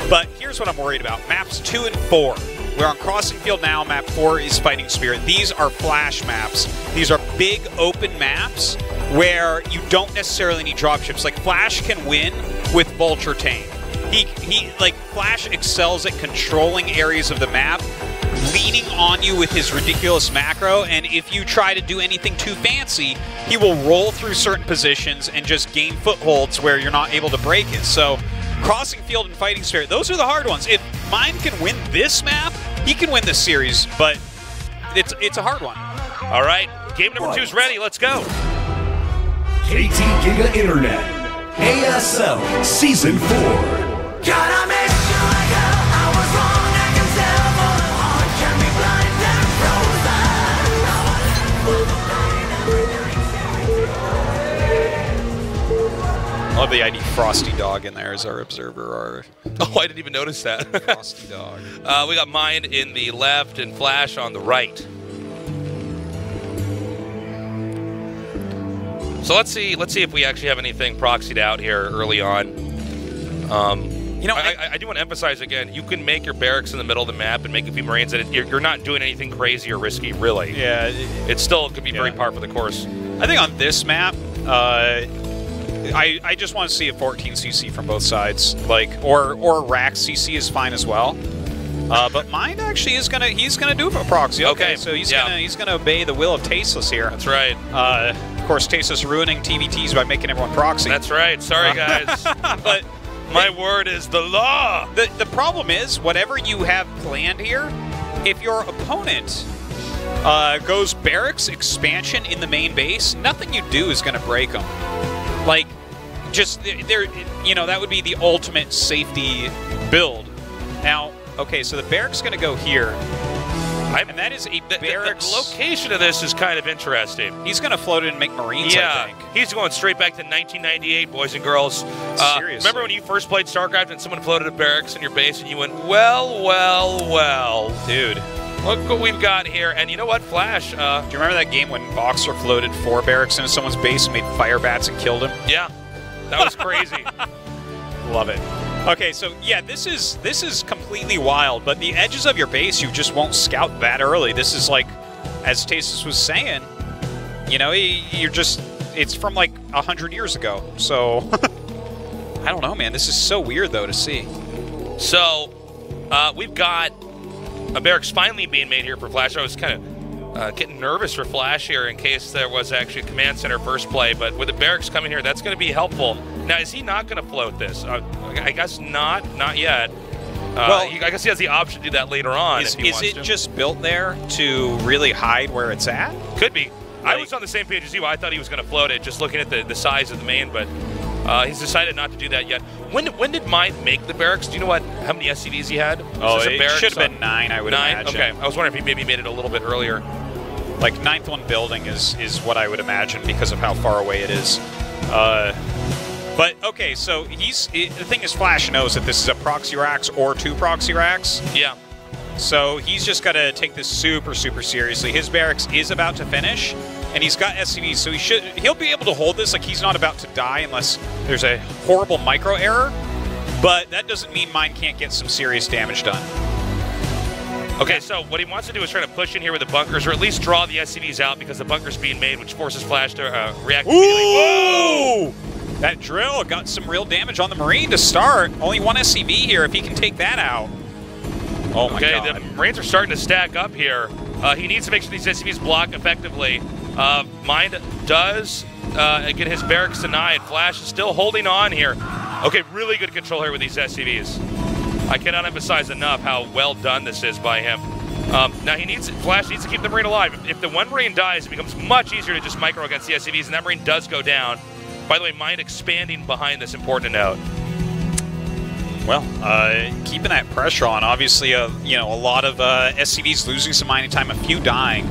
But here's what I'm worried about. Maps 2 and 4. We're on Crossing Field now. Map 4 is Fighting Spirit. These are Flash maps. These are big open maps where you don't necessarily need dropships. Like, Flash can win with Vulture Tame. He like, Flash excels at controlling areas of the map, leaning on you with his ridiculous macro, and if you try to do anything too fancy, he will roll through certain positions and just gain footholds where you're not able to break it. So, Crossing Field and Fighting Spirit, those are the hard ones. If Mind can win this map, he can win this series, but it's a hard one. All right, game number 2 is ready. Let's go. KT Giga Internet, ASL Season 4. Gotta make sure I was wrong. I can tell for the heart can be blind and I love the ID Frosty Dog in there as our observer. Oh, I didn't even notice that. Frosty Dog. We got Mind in the left and Flash on the right. So let's see if we actually have anything proxied out here early on. You know, I do want to emphasize again, you can make your barracks in the middle of the map and make a few Marines, and you're not doing anything crazy or risky, really. Yeah. It still could be very par for the course. I think on this map, I just want to see a 14cc from both sides, like, or rack CC is fine as well. But Mind actually is he's gonna do a proxy. Okay, so he's gonna obey the will of Tasteless here. That's right. Of course, Tasteless ruining TVTs by making everyone proxy. That's right. Sorry, guys. But my word is the law. The problem is, whatever you have planned here, if your opponent goes barracks expansion in the main base, nothing you do is gonna break them. Like, just there, you know, that would be the ultimate safety build. Now, okay, so the barracks going to go here, and that is a barracks. The location of this is kind of interesting. He's going to float it and make Marines, I think. He's going straight back to 1998, boys and girls. Seriously. Remember when you first played StarCraft and someone floated a barracks in your base and you went, well, well, well. Dude. Look what we've got here. And you know what, Flash? Do you remember that game when Boxer floated 4 barracks into someone's base and made fire bats and killed him? Yeah. That was crazy. Love it. Okay, so yeah, this is completely wild, but the edges of your base, you just won't scout that early. This is like, as Tasis was saying, you know, you're just, it's from like 100 years ago. So, I don't know, man. This is so weird, though, to see. So, we've got a barracks finally being made here for Flash. I was kind of getting nervous for Flash here in case there was actually a command center first play, but with the barracks coming here, that's going to be helpful. Now, is he not going to float this? I guess not yet. Well, I guess he has the option to do that later on. Is it just built there to really hide where it's at? Could be. Like, I was on the same page as you. I thought he was going to float it, just looking at the size of the main, but he's decided not to do that yet. When did Mind make the barracks? Do you know how many SCVs he had? Oh, it should have been 9, I would imagine. Okay, I was wondering if he maybe made it a little bit earlier. Like, 9th one building is what I would imagine because of how far away it is. But, okay, so the thing is, Flash knows that this is a proxy racks or 2 proxy racks. Yeah. So he's just got to take this super, super seriously. His barracks is about to finish, and he's got SCVs, so he'll be able to hold this. Like, he's not about to die unless there's a horrible micro error. But that doesn't mean Mind can't get some serious damage done. Okay, so what he wants to do is try to push in here with the bunkers, or at least draw the SCVs out because the bunker's being made, which forces Flash to react immediately. Whoa! That drill got some real damage on the Marine to start. Only 1 SCV here if he can take that out. Oh my God. Okay, the Marines are starting to stack up here. He needs to make sure these SCVs block effectively. Mind does get his barracks denied. Flash is still holding on here. Okay, really good control here with these SCVs. I cannot emphasize enough how well done this is by him. Now Flash needs to keep the Marine alive. If the one Marine dies, it becomes much easier to just micro against the SCVs, and that Marine does go down. By the way, Mind expanding behind this, important to note. Well, keeping that pressure on. Obviously, a lot of SCVs losing some mining time, a few dying.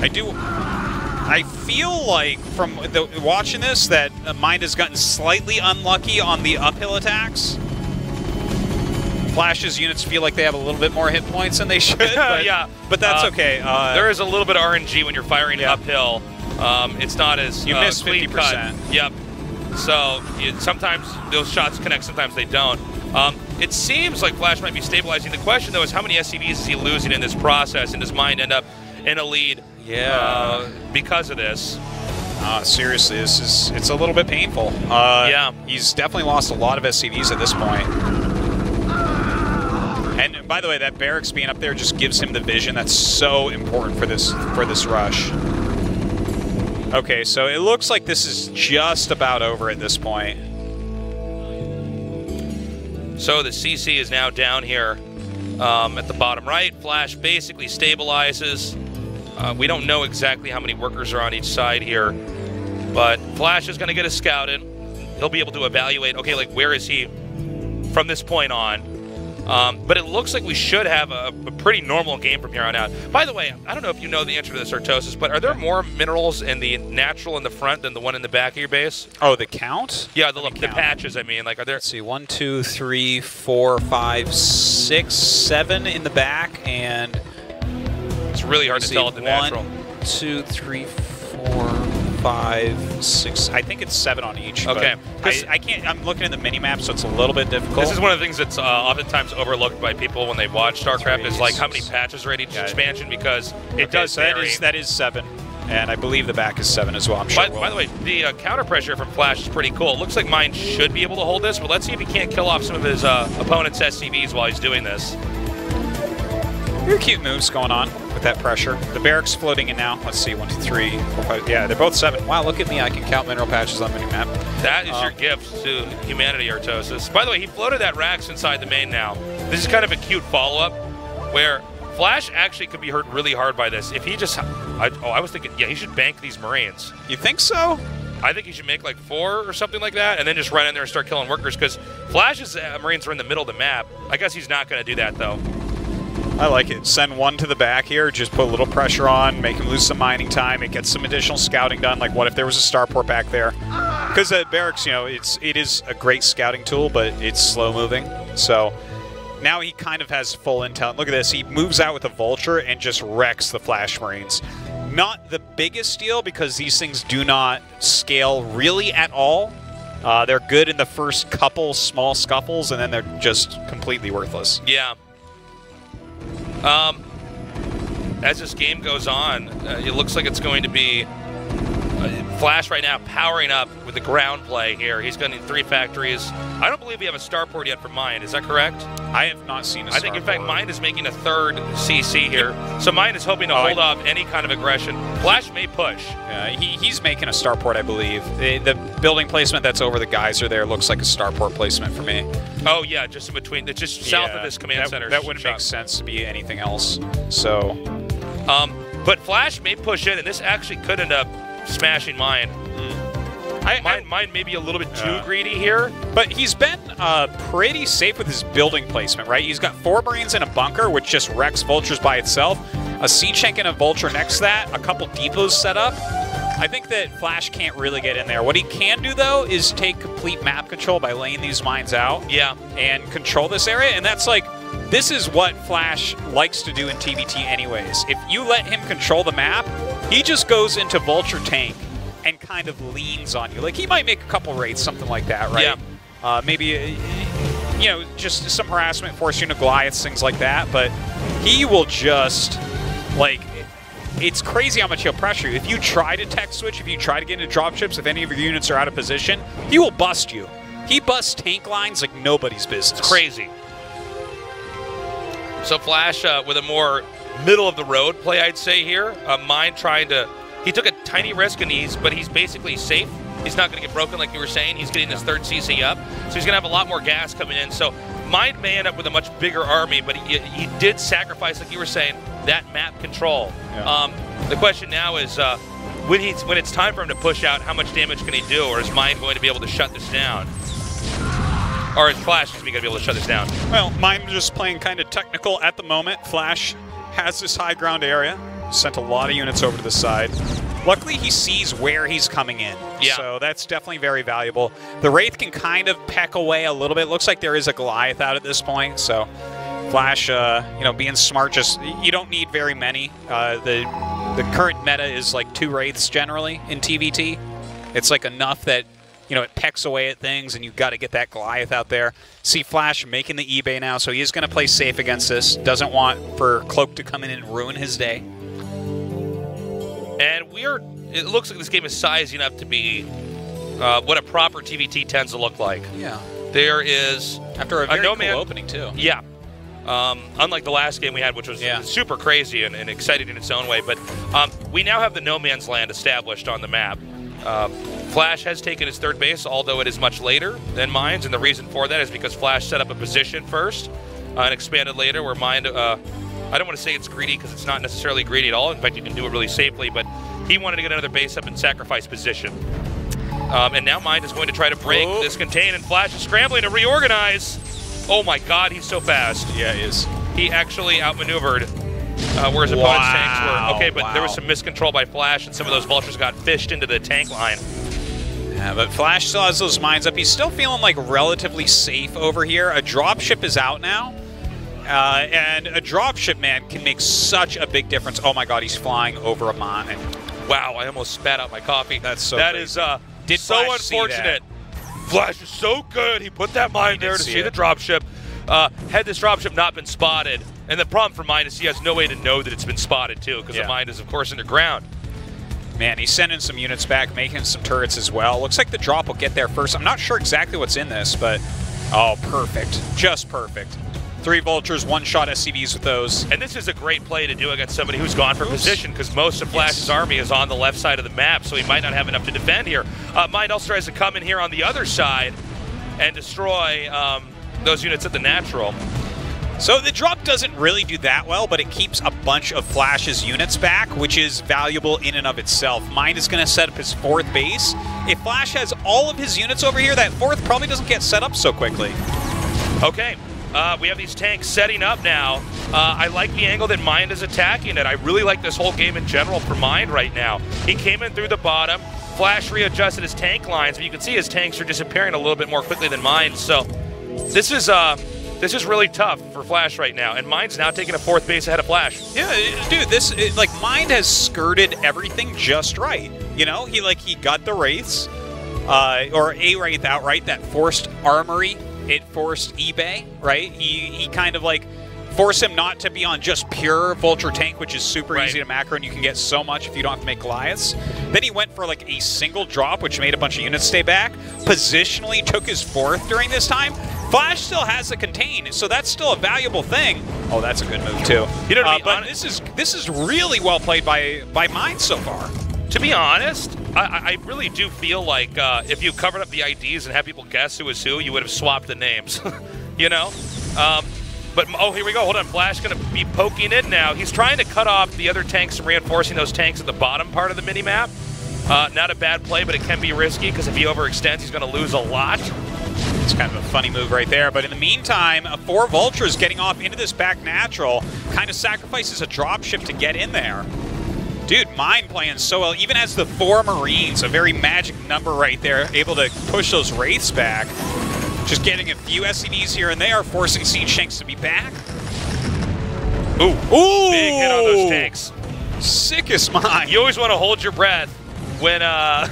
I feel like from watching this that Mind has gotten slightly unlucky on the uphill attacks. Flash's units feel like they have a little bit more hit points than they should. But, yeah, but that's okay. There is a little bit of RNG when you're firing uphill. It's not as you miss 50%. Cut. Yep. So sometimes those shots connect, sometimes they don't. It seems like Flash might be stabilizing. The question, though, is how many SCVs is he losing in this process, and does Mind end up in a lead? Yeah. Because of this. Seriously, it's a little bit painful. Yeah. He's definitely lost a lot of SCVs at this point. And by the way, that barracks being up there just gives him the vision that's so important for this rush. Okay, so it looks like this is just about over at this point. So the CC is now down here at the bottom right. Flash basically stabilizes. We don't know exactly how many workers are on each side here, but Flash is going to get a scout in. He'll be able to evaluate, okay, like where is he from this point on? But it looks like we should have a pretty normal game from here on out. By the way, I don't know if you know the answer to this, Artosis, but are there more minerals in the natural in the front than the one in the back of your base? Oh, the count? Yeah, the patches, I mean. Like, are there... Let's see, 1, 2, 3, 4, 5, 6, 7 in the back, and... It's really hard to tell at the natural. 1, 2, 3, 4... 5, 6. I think it's 7 on each. Okay. I can't. I'm looking at the mini map, so it's a little bit difficult. This is one of the things that's oftentimes overlooked by people when they watch StarCraft is like how many patches are at each expansion, because it does vary. That is 7, and I believe the back is 7 as well. I'm sure. By the way, the counter pressure from Flash is pretty cool. It looks like Mind should be able to hold this, but let's see if he can't kill off some of his opponent's SCVs while he's doing this. Very cute moves going on with that pressure. The barracks floating in now. Let's see, 1, 2, 3, 4, 5. Yeah, they're both 7. Wow, look at me. I can count mineral patches on minimap. That is your gift to humanity, Artosis. By the way, he floated that Rax inside the main now. This is kind of a cute follow-up where Flash actually could be hurt really hard by this. If he just... I was thinking, yeah, he should bank these Marines. You think so? I think he should make like 4 or something like that and then just run in there and start killing workers, because Flash's Marines are in the middle of the map. I guess he's not going to do that, though. I like it. Send 1 to the back here, just put a little pressure on, make him lose some mining time. It gets some additional scouting done. Like, what if there was a starport back there? Because at barracks, you know, it is a great scouting tool, but it's slow moving. So now he kind of has full intel. Look at this. He moves out with a vulture and just wrecks the Flash Marines. Not the biggest deal, because these things do not scale really at all. They're good in the first couple small scuffles, and then they're just completely worthless. Yeah. As this game goes on, it looks like it's going to be Flash right now powering up with the ground play here. He's getting 3 factories. I don't believe we have a starport yet for Mind. Is that correct? I have not seen a starport. I think, in fact, Mind is making a 3rd CC here. So Mind is hoping to hold off any kind of aggression. Flash may push. He's making a starport, I believe. The building placement that's over the geyser there looks like a starport placement for me. Oh, yeah, just in between. It's just south of this command center. That wouldn't make sense to be anything else. So... but Flash may push in, and this actually could end up smashing Mind. Mind may be a little bit too greedy here. But he's been pretty safe with his building placement, right? He's got 4 Marines in a bunker, which just wrecks vultures by itself. A Siege Tank and a vulture next to that. A couple depots set up. I think that Flash can't really get in there. What he can do, though, is take complete map control by laying these mines out. Yeah. And control this area. And that's like... This is what Flash likes to do in TVT anyways. If you let him control the map, he just goes into Vulture Tank and kind of leans on you. Like, he might make a couple raids, something like that, right? Yeah. Maybe, you know, just some harassment, force you into Goliaths, things like that. But he will just, like, it's crazy how much he'll pressure you. If you try to tech switch, if you try to get into dropships, if any of your units are out of position, he will bust you. He busts tank lines like nobody's business. It's crazy. So Flash with a more middle-of-the-road play, I'd say, here. Mind trying to... He took a tiny risk, but he's basically safe. He's not going to get broken, like you were saying. He's getting his 3rd CC up, so he's going to have a lot more gas coming in. So Mind may end up with a much bigger army, but he did sacrifice, like you were saying, that map control. Yeah. The question now is, when it's time for him to push out, how much damage can he do, or is Mind going to be able to shut this down? Or is Flash going to be able to shut this down? Well, Mind just playing kind of technical at the moment. Flash has this high ground area. Sent a lot of units over to the side. Luckily, he sees where he's coming in, so that's definitely very valuable. The Wraith can kind of peck away a little bit. Looks like there is a Goliath out at this point, so Flash, you know, being smart, just you don't need very many. The current meta is like 2 Wraiths generally in TVT. It's like enough that, you know, it pecks away at things, and you've got to get that Goliath out there. See Flash making the eBay now, so he is going to play safe against this. Doesn't want for Cloak to come in and ruin his day. And it looks like this game is sizing up to be what a proper TVT tends to look like. Yeah. There is... After a very cool opening, too. Yeah. Unlike the last game we had, which was super crazy and exciting in its own way. But we now have the no man's land established on the map. Flash has taken his 3rd base, although it is much later than Mind's. And the reason for that is because Flash set up a position first and expanded later, where Mind... I don't want to say it's greedy, because it's not necessarily greedy at all. In fact, you can do it really safely, but he wanted to get another base up and sacrifice position. And now Mind is going to try to break this contain, and Flash is scrambling to reorganize. Oh my god, he's so fast. Yeah, he is. He actually outmaneuvered where his opponent's tanks were. Okay, but there was some miscontrol by Flash, and some of those vultures got fished into the tank line. Yeah, but Flash still has those mines up. He's still feeling like relatively safe over here. A dropship is out now. And a dropship, man, can make such a big difference. Oh my god, he's flying over a mine. Wow, I almost spat out my coffee. That's so That crazy. Is so unfortunate. Flash is so good. He put that mine there to see the dropship. Had this dropship not been spotted, and the problem for Mind is he has no way to know that it's been spotted, too, because the mine is, of course, underground. Man, he's sending some units back, making some turrets as well. Looks like the drop will get there first. I'm not sure exactly what's in this, but... Oh, perfect. Just perfect. 3 vultures, 1-shot SCVs with those. And this is a great play to do against somebody who's gone for position, because most of Flash's army is on the left side of the map, so he might not have enough to defend here. Mind also tries to come in here on the other side and destroy those units at the natural. So the drop doesn't really do that well, but it keeps a bunch of Flash's units back, which is valuable in and of itself. Mind is going to set up his 4th base. If Flash has all of his units over here, that 4th probably doesn't get set up so quickly. Okay. We have these tanks setting up now. I like the angle that Mind is attacking it. I really like this whole game in general for Mind right now. He came in through the bottom. Flash readjusted his tank lines, but you can see his tanks are disappearing a little bit more quickly than Mind. So this is really tough for Flash right now, and Mind's now taking a 4th base ahead of Flash. Yeah, dude, like Mind has skirted everything just right. You know, he got the Wraiths, or a Wraith outright that forced Armory. It forced eBay, right? He kind of like forced him not to be on just pure Vulture tank, which is super easy to macro, and you can get so much if you don't have to make Goliaths. Then he went for like a single drop, which made a bunch of units stay back. Positionally took his 4th during this time. Flash still has the contain, so that's still a valuable thing. Oh, that's a good move too. You know, but this is really well played by Mind so far. To be honest, I really do feel like if you covered up the IDs and had people guess who was who, you would have swapped the names, you know? But, oh, here we go. Hold on. Flash going to be poking in now. He's trying to cut off the other tanks and reinforcing those tanks at the bottom part of the mini-map. Not a bad play, but it can be risky because if he overextends, he's going to lose a lot. It's kind of a funny move right there. But in the meantime, 4 Vultures getting off into this back natural kind of sacrifices a dropship to get in there. Dude, Mind playing so well, even as the 4 Marines, a very magic number right there, able to push those Wraiths back. Just getting a few SCVs here and there, forcing Siege Tanks to be back. Ooh, big hit on those tanks. Sickest Mind. You always want to hold your breath when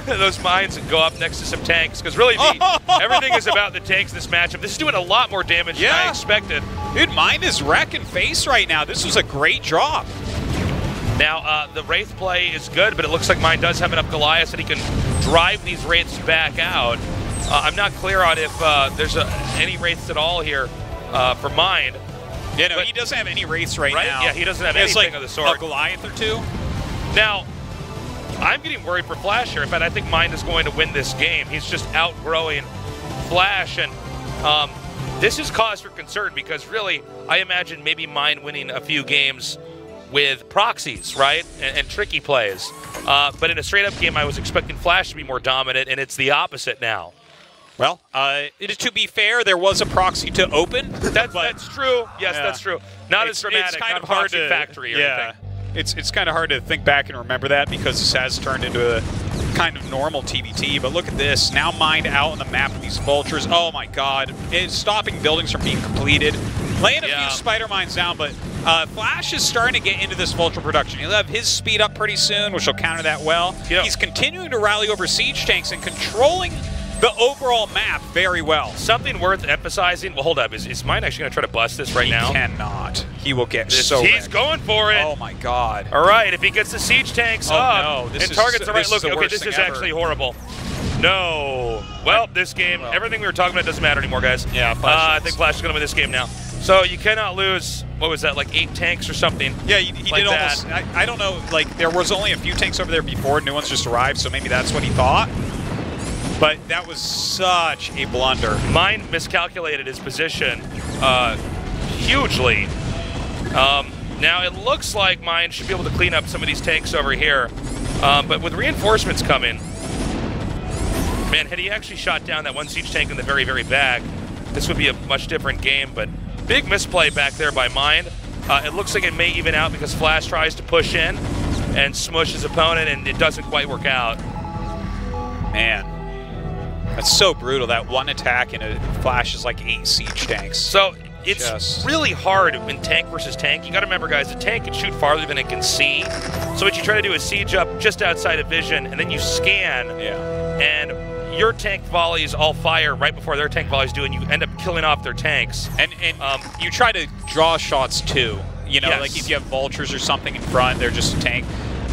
those mines go up next to some tanks, because really everything is about the tanks this matchup. This is doing a lot more damage than I expected. Dude, Mind is wrecking face right now. This was a great drop. Now, the Wraith play is good, but it looks like Mind does have enough Goliaths that he can drive these Wraiths back out. I'm not clear on if there's any Wraiths at all here for Mind. Yeah, no, he doesn't have any wraiths right now. Yeah, he doesn't have anything like of the sort. A Goliath or two. Now, I'm getting worried for Flash here. In fact, I think Mind is going to win this game. He's just outgrowing Flash, and this is cause for concern because really, I imagine maybe Mind winning a few games with proxies, right, and tricky plays. But in a straight-up game, I was expecting Flash to be more dominant, and it's the opposite now. Well, to be fair, there was a proxy to open. That's true. Yes, that's true. Not as dramatic. It's kind not of hard to factory or anything. It's kind of hard to think back and remember that because this has turned into a kind of normal TBT. But look at this. Now Mind out on the map with these vultures. Oh my god. It's stopping buildings from being completed. Laying a few spider mines down, but Flash is starting to get into this vulture production. He'll have his speed up pretty soon, which will counter that well. Yep. He's continuing to rally over siege tanks and controlling the overall map very well. Something worth emphasizing. Well, hold up. Is Mind actually going to try to bust this right now? He cannot. He will get He's wrecked. going for it. Oh, my God. All right. If he gets the siege tanks up no, and targets the right look, okay, this is actually horrible. No. Well, this game, everything we were talking about doesn't matter anymore, guys. Yeah, I think Flash is going to win this game now. So you cannot lose, what was that, like 8 tanks or something? Yeah, he did almost. I don't know, like, there was only a few tanks over there before. New ones just arrived, so maybe that's what he thought. But that was such a blunder. Mind miscalculated his position hugely. Now it looks like Mind should be able to clean up some of these tanks over here. But with reinforcements coming, man, had he actually shot down that one siege tank in the very, very back, this would be a much different game. But big misplay back there by Mind. It looks like it may even out because Flash tries to push in and smush his opponent, and it doesn't quite work out. Man. That's so brutal. That one attack and it flashes like 8 siege tanks. So it's really hard when tank versus tank. You got to remember, guys, the tank can shoot farther than it can see. So what you try to do is siege up just outside of vision, and then you scan. And your tank volleys all fire right before their tank volleys do, and you end up killing off their tanks. And you try to draw shots too. You know, like if you have vultures or something in front, they're just a tank.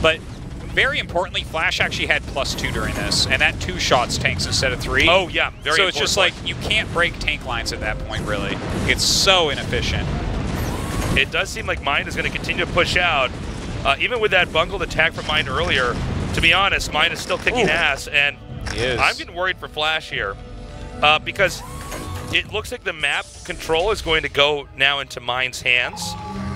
But very importantly, Flash actually had +2 during this, and that 2 shots tanks instead of 3. Oh, yeah. Very so it's just like, you can't break tank lines at that point, really. It's so inefficient. It does seem like Mind is going to continue to push out. Even with that bungled attack from Mind earlier, to be honest, Mind is still kicking ass, and I'm getting worried for Flash here. Because it looks like the map control is going to go now into Mind's hands,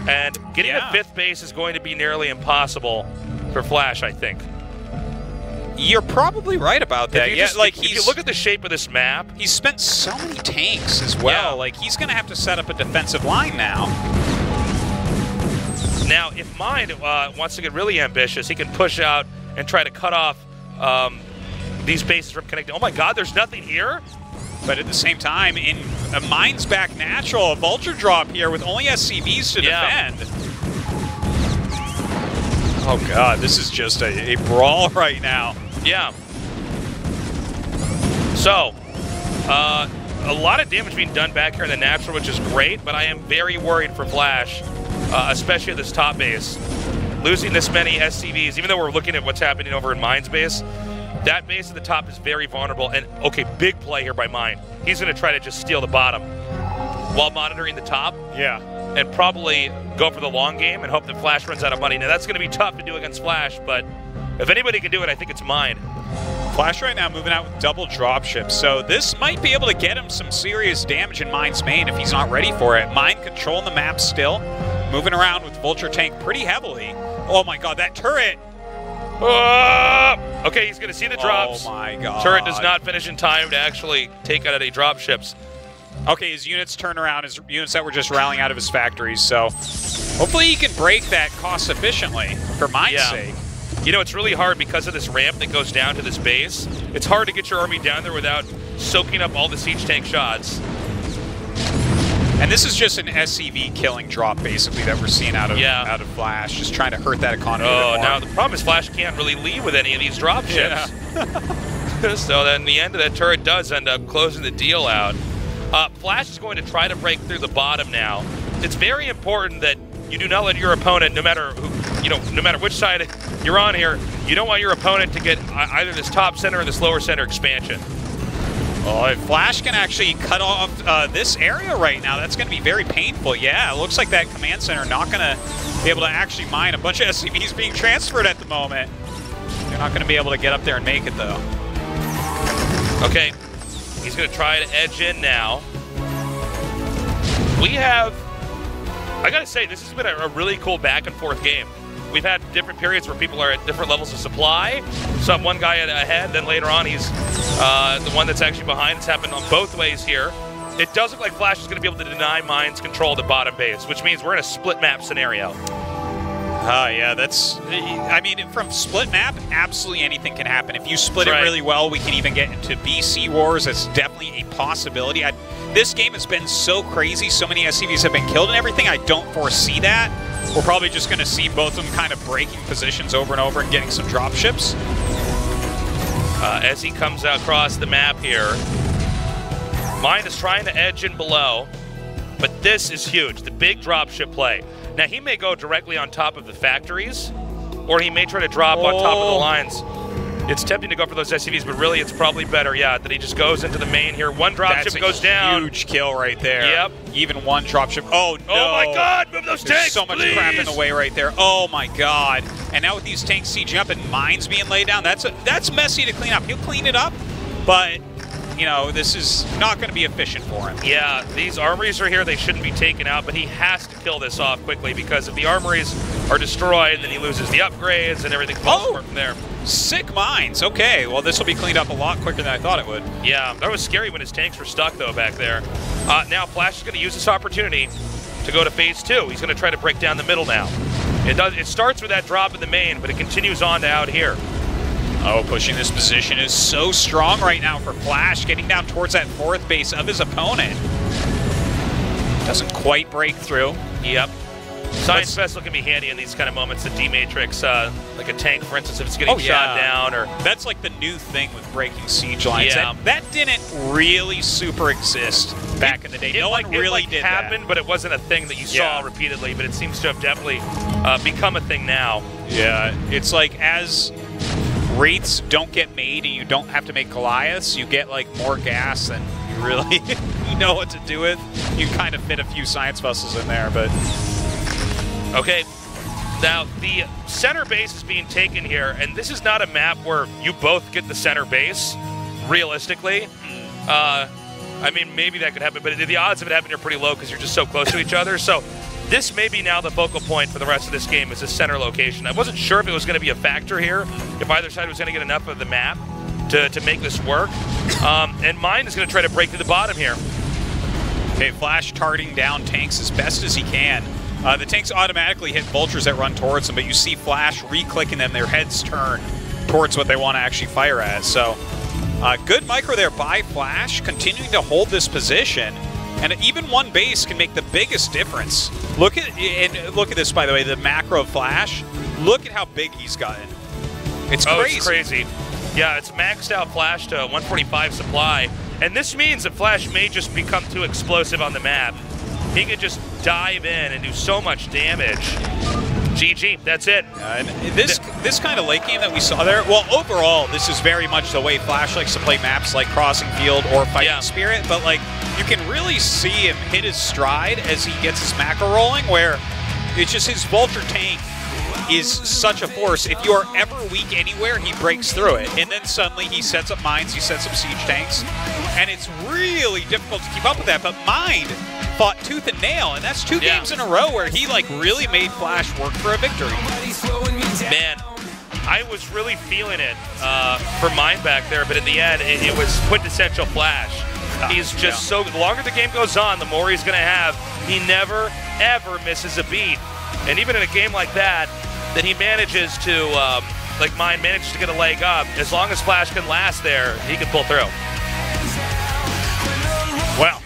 and getting a 5th base is going to be nearly impossible for Flash, I think. You're probably right about that. If you look at the shape of this map, he's spent so many tanks as well. Like, he's going to have to set up a defensive line now. Now, if Mind wants to get really ambitious, he can push out and try to cut off these bases from connecting. Oh my God, there's nothing here? But at the same time, in a Mind's back natural, a vulture drop here with only SCVs to defend. Oh God, this is just a brawl right now. Yeah. So, a lot of damage being done back here in the natural, which is great, but I am very worried for Flash, especially at this top base. Losing this many SCVs, even though we're looking at what's happening over in Mind's base, that base at the top is very vulnerable. And, okay, big play here by Mind. He's going to try to just steal the bottom while monitoring the top. Yeah. And probably go for the long game and hope that Flash runs out of money. Now, that's going to be tough to do against Flash, but if anybody can do it, I think it's Mind. Flash right now moving out with double dropships, so this might be able to get him some serious damage in Mind's main if he's not ready for it. Mind controlling the map still, moving around with Vulture Tank pretty heavily. Oh my God, that turret! Okay, he's going to see the drops. Oh my God. Turret does not finish in time to actually take out any dropships. Okay, his units turn around, his units that were just rallying out of his factories, so hopefully he can break that cost efficiently for Mind's sake. You know, it's really hard because of this ramp that goes down to this base. It's hard to get your army down there without soaking up all the siege tank shots. And this is just an SCV killing drop, basically, that we're seeing out of Flash, just trying to hurt that economy a bit more. Now the problem is Flash can't really leave with any of these drop ships. So then the end of that turret does end up closing the deal out. Flash is going to try to break through the bottom now. It's very important that you do not let your opponent, no matter who, no matter which side you're on here, you don't want your opponent to get either this top center or this lower center expansion. Oh, if Flash can actually cut off this area right now, that's going to be very painful. Yeah, it looks like that command center not going to be able to actually mine. A bunch of SCVs being transferred at the moment. They're not going to be able to get up there and make it, though. Okay, he's going to try to edge in now. We have, I got to say, this has been a really cool back and forth game. We've had different periods where people are at different levels of supply. So one guy ahead, then later on he's the one that's actually behind. It's happened on both ways here. It does look like Flash is going to be able to deny Mine's control to bottom base, which means we're in a split map scenario. Yeah, that's, I mean, from split map, absolutely anything can happen. If you split it really well, we can even get into BC wars. That's definitely a possibility. This game has been so crazy. So many SCVs have been killed and everything. I don't foresee that. We're probably just going to see both of them kind of breaking positions over and over and getting some drop ships. As he comes across the map here, Mine is trying to edge in below, but this is huge, the big drop ship play. Now, he may go directly on top of the factories, or he may try to drop on top of the lines. It's tempting to go for those SCVs, but really it's probably better, that he just goes into the main here. One dropship goes down. Huge kill right there. Yep. Even one dropship. Oh, no. Oh, my God. Move those tanks, There's so much crap in the way right there. Oh, my God. And now with these tanks sieging up and mines being laid down, that's messy to clean up. He'll clean it up, but, you know, this is not going to be efficient for him. Yeah, these armories are here. They shouldn't be taken out, but he has to kill this off quickly because if the armories are destroyed, then he loses the upgrades and everything falls apart from there. Sick mines. Okay, well, this will be cleaned up a lot quicker than I thought it would. Yeah, that was scary when his tanks were stuck, though, back there. Now, Flash is going to use this opportunity to go to phase 2. He's going to try to break down the middle now. It starts with that drop in the main, but it continues on to out here. Oh, pushing this position is so strong right now for Flash, getting down towards that 4th base of his opponent. Doesn't quite break through. Yep. Science Vessel can be handy in these kind of moments. The D-Matrix, like a tank, for instance, if it's getting shot down. Or that's like the new thing with breaking siege lines. Yeah. That didn't really super exist back in the day. No one really did happen, but it wasn't a thing that you saw repeatedly. But it seems to have definitely become a thing now. Yeah, it's like as Wraiths don't get made and you don't have to make Goliaths, you get like more gas than you really know what to do with. You kind of fit a few Science Vessels in there, but... Okay, now the center base is being taken here, and this is not a map where you both get the center base, realistically. I mean, maybe that could happen, but the odds of it happening are pretty low because you're just so close to each other. So this may be now the focal point for the rest of this game is the center location. I wasn't sure if it was going to be a factor here, if either side was going to get enough of the map to make this work. And Mine is going to try to break to the bottom here. Okay, Flash targeting down tanks as best as he can. The tanks automatically hit vultures that run towards them, but you see Flash re-clicking them, their heads turn towards what they want to actually fire at. So, good micro there by Flash, continuing to hold this position. And even one base can make the biggest difference. Look at this, by the way, the macro Flash. Look at how big he's gotten. It's crazy. It's crazy. Yeah, it's maxed out Flash to 145 supply. And this means that Flash may just become too explosive on the map. He could just dive in and do so much damage. GG, that's it. And this kind of late game that we saw there, well, overall, this is very much the way Flash likes to play maps like Crossing Field or Fighting Spirit, but like, you can really see him hit his stride as he gets his macro rolling, where it's just his Vulture tank is such a force. If you are ever weak anywhere, he breaks through it. And then suddenly he sets up mines, he sets up siege tanks, and it's really difficult to keep up with that. But Mind fought tooth and nail, and that's 2 games in a row where he like really made Flash work for a victory. Man, I was really feeling it for Mind back there, but in the end, it was quintessential Flash. He's just so, the longer the game goes on, the more he's going to have. He never, ever misses a beat. And even in a game like that he manages to, like Mind manages to get a leg up, as long as Flash can last there, he can pull through. Well,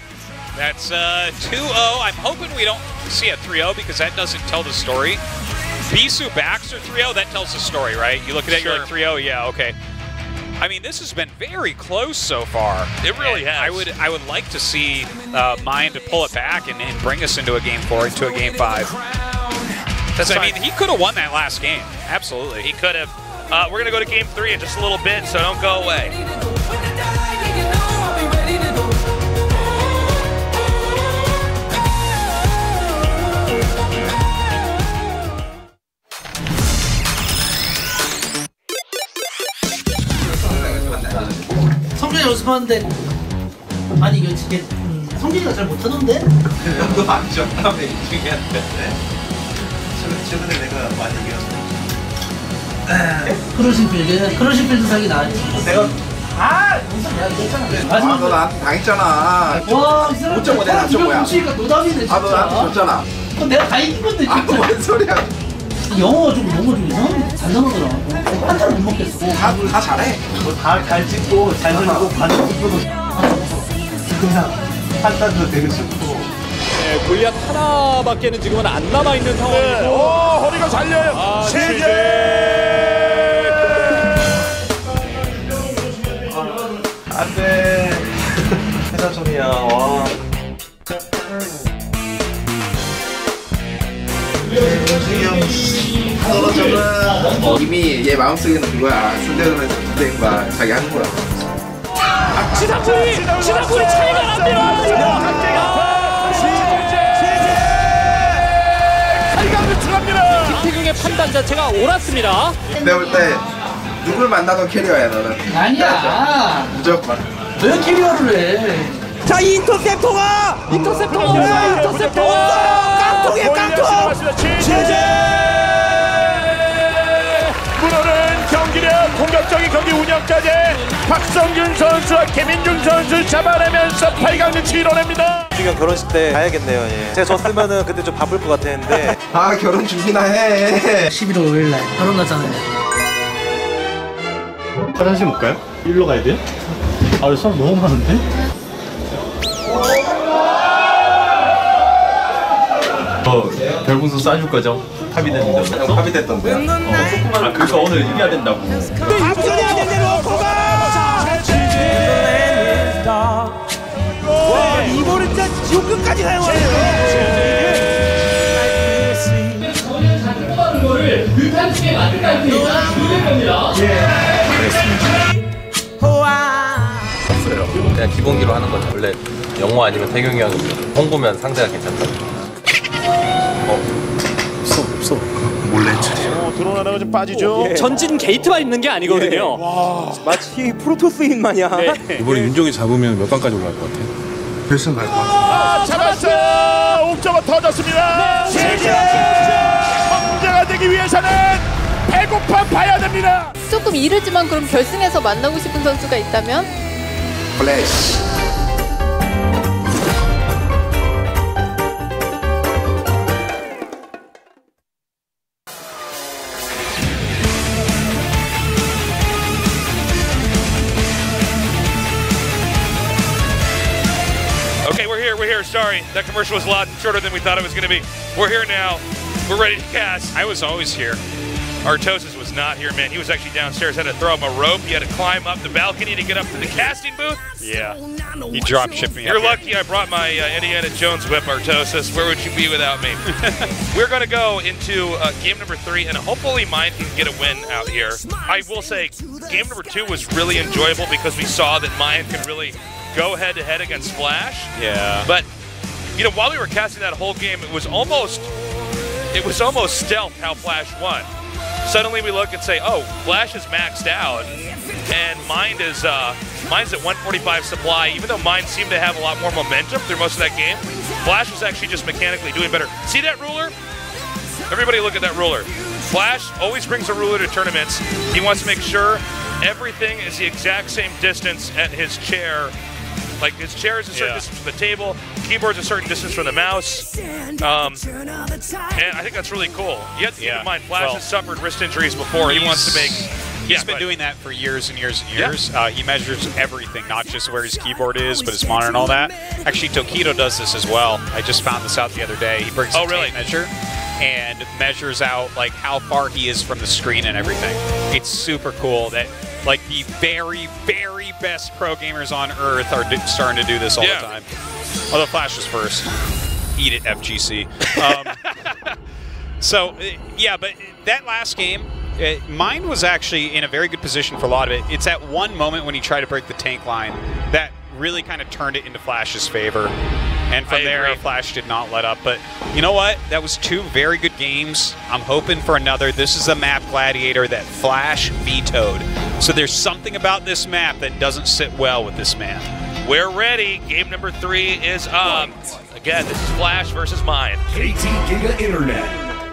that's 2-0. I'm hoping we don't see a 3-0 because that doesn't tell the story. Bisu Baxter 3-0, that tells the story, right? You look at that, you're like 3-0, yeah, okay. I mean, this has been very close so far. It really has. I would like to see Mind to pull it back and bring us into a game 4, into a game 5. I mean, he could have won that last game. Absolutely. He could have. We're going to go to game 3 in just a little bit, so don't go away. 연습하는데 아니 이거 이게 성진이가 잘 못하던데? 형도 많이 졌다며 이중이한테. 최근에 내가 많이 이겼어. 크로신필드 사기 나았지. 내가 무슨 야 이겼잖아. 너 나한테 당했잖아. 와, 이 사람 5.5 내가 5.5야. 노답이네 진짜. 너 나한테 졌잖아. 그럼 내가 다 이긴 건데 진짜. 뭔 소리야. 영어가 좀 이상하게 잘 나오더라. 한타를 못 먹겠어. 다 잘해. 잘 찍고 잘 들고 반응 찍고도 그냥 판단도 되게 좋고. 네, 골리앗 하나밖에는 지금은 안 남아 있는 상황이고. 네. 허리가 잘려요. 안돼. 회사손이야. 와. 이미 얘 마음속에는 그거야. 상대편에서 부대인 거야. 자기 하는 거야. 지상군이 차이가 납니다. 김태경의 판단 자체가 옳았습니다. 내가 볼 때 누굴 만나던 캐리어야 너는. 아니야. 무조건. 왜 캐리어를 해? 자, 인터셉터가 깡통이야, 깡통. 무너는 경기력, 공격적인 경기 운영까지 박성균 선수와 김민중 선수 잡아내면서 8강 진출 이뤄냅니다. 지금 결혼식 때 가야겠네요. 예. 제가 졌으면은 그때 좀 바쁠 것 같았는데. 아 결혼 준비나 해. 11월 5일날 결혼 나잖아요. 화장실 못 가요? 일로 가야 돼요? 아, 사람 너무 많은데? 별풍선 쏴줄 거죠? 합의됐는데. 형 합의됐던데. 아, 그러니까 오늘 이겨야 된다고. 박선이야 대대로 와, 이거는 진짜 지옥 끝까지 사용하네요. 없어요. 그냥 기본기로 하는 거죠. 원래 영어 아니면 태경이 형 홍보면 상대가 괜찮다고. 없어. 몰래 처리. 들어오나다가 좀 빠지죠. 전진 게이트만 있는 게 아니거든요. 와, 마치 프로토스인 마냥. 네. 이번에 윤종이 잡으면 몇 강까지 올라갈 것 같아? 결승 갈 것 같아. 잡았어요. 옥저버 터졌습니다. 황제가 되기 위해서는 배고파 봐야 됩니다. 조금 이르지만 그럼 결승에서 만나고 싶은 선수가 있다면? 플래시. Okay, we're here. Sorry, that commercial was a lot shorter than we thought it was going to be. We're here now. We're ready to cast. I was always here. Artosis was not here, man. He was actually downstairs. Had to throw him a rope. He had to climb up the balcony to get up to the casting booth. Yeah, he drop shipped me. You're lucky I brought my Indiana Jones whip, Artosis. Where would you be without me? We're going to go into game number 3, and hopefully mine can get a win out here. I will say, game number 2 was really enjoyable because we saw that mine can really go head-to-head against Flash. Yeah. But, you know, while we were casting that whole game, it was almost stealth how Flash won. Suddenly we look and say, oh, Flash is maxed out, and mine's at 145 supply. Even though mine seemed to have a lot more momentum through most of that game, Flash was actually just mechanically doing better. See that ruler? Everybody look at that ruler. Flash always brings a ruler to tournaments. He wants to make sure everything is the exact same distance at his chair. Like, his chair is a certain distance from the table, keyboard's a certain distance from the mouse, and I think that's really cool. You have to keep in mind, Flash has suffered wrist injuries before. He wants to make... He's been doing that for years and years and years. Yeah. He measures everything, not just where his keyboard is, but his monitor and all that. Actually, Tokido does this as well. I just found this out the other day. He brings a tape measure and measures out like how far he is from the screen and everything. It's super cool that like the very, very best pro gamers on Earth are starting to do this all the time. Although Flash was first. Eat it, FGC. So, yeah, but that last game, mine was actually in a very good position for a lot of it. It's at one moment when he tried to break the tank line that really kind of turned it into Flash's favor. And from there, Flash did not let up. But you know what? That was 2 very good games. I'm hoping for another. This is a map Gladiator that Flash vetoed. So there's something about this map that doesn't sit well with this man. We're ready. Game number 3 is up. Again, this is Flash versus Mind. KT Giga Internet.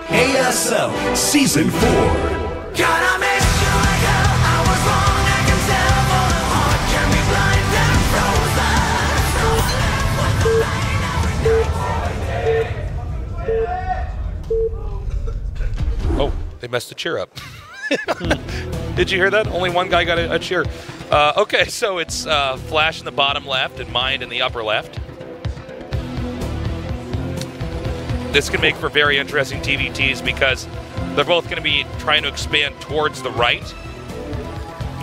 ASL Season 4. Gotta make sure I go. I was wrong. I can tell. For the heart can be blind and frozen. Oh, they messed the cheer up. Did you hear that? Only one guy got a cheer. Okay, so it's Flash in the bottom left and Mind in the upper left. This can make for very interesting TVTs because they're both going to be trying to expand towards the right.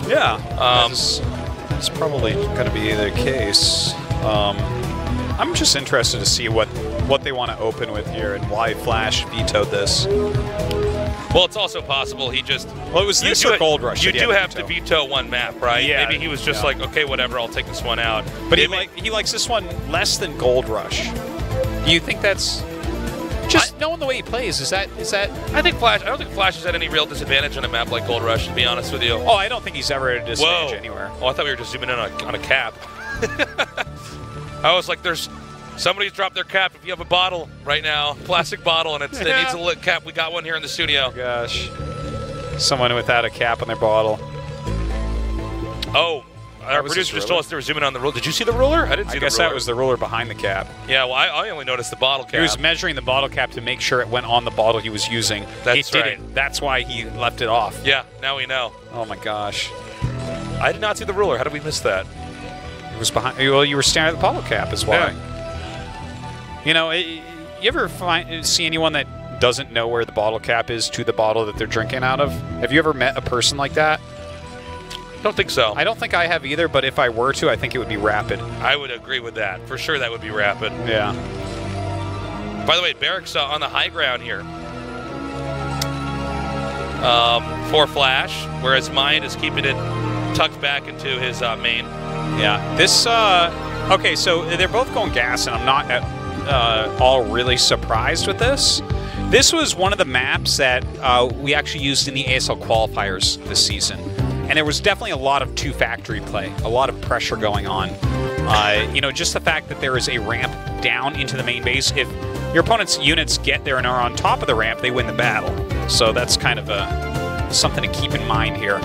Yeah, that's probably going to be the case. I'm just interested to see what they want to open with here and why Flash vetoed this. Well, it's also possible he just... Well, it was this or Gold Rush. You do have to veto one map, right? Yeah. Maybe he was just like, okay, whatever, I'll take this one out. But he likes this one less than Gold Rush. Do you think that's... Just knowing the way he plays, is that? I think Flash. I don't think Flash has had any real disadvantage on a map like Gold Rush. To be honest with you. Oh, I don't think he's ever at a disadvantage anywhere. Oh, I thought we were just zooming in on a cap. I was like, there's somebody's dropped their cap. If you have a bottle right now, plastic bottle, and it needs a lit cap, we got one here in the studio. Oh gosh, someone without a cap on their bottle. Oh. Our producer just told us they were zooming on the ruler. Did you see the ruler? I didn't see the ruler. I guess that was the ruler behind the cap. Yeah, well, I only noticed the bottle cap. He was measuring the bottle cap to make sure it went on the bottle he was using. That's right. Didn't. That's why he left it off. Yeah, now we know. Oh my gosh. I did not see the ruler. How did we miss that? It was behind. Well, you were staring at the bottle cap is why. Yeah. You know, you ever see anyone that doesn't know where the bottle cap is to the bottle that they're drinking out of? Have you ever met a person like that? Don't think so. I don't think I have either, but if I were to, I think it would be Rapid. I would agree with that. For sure that would be Rapid. Yeah. By the way, Barrick's on the high ground here. For Flash, whereas Mind is keeping it tucked back into his main. Yeah. This, okay, so they're both going gas, and I'm not at all really surprised with this. This was one of the maps that we actually used in the ASL qualifiers this season. And there was definitely a lot of two-factory play, a lot of pressure going on. You know, just the fact that there is a ramp down into the main base. If your opponent's units get there and are on top of the ramp, they win the battle. So that's kind of something to keep in mind here.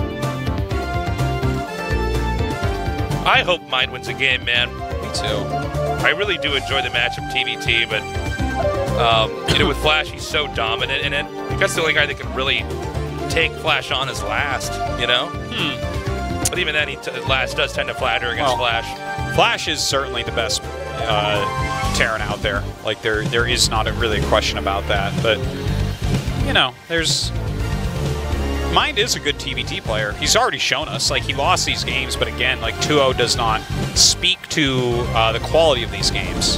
I hope Mind wins a game, man. Me too. I really do enjoy the matchup TVT, but you know, with Flash, he's so dominant in it. That's the only guy that can really take Flash on as last, you know? But even then, last does tend to flatter against Flash. Flash is certainly the best Terran out there. Like, there is not really a question about that. But, you know, Mind is a good TVT player. He's already shown us. Like, he lost these games, but again, like, 2-0 does not speak to the quality of these games.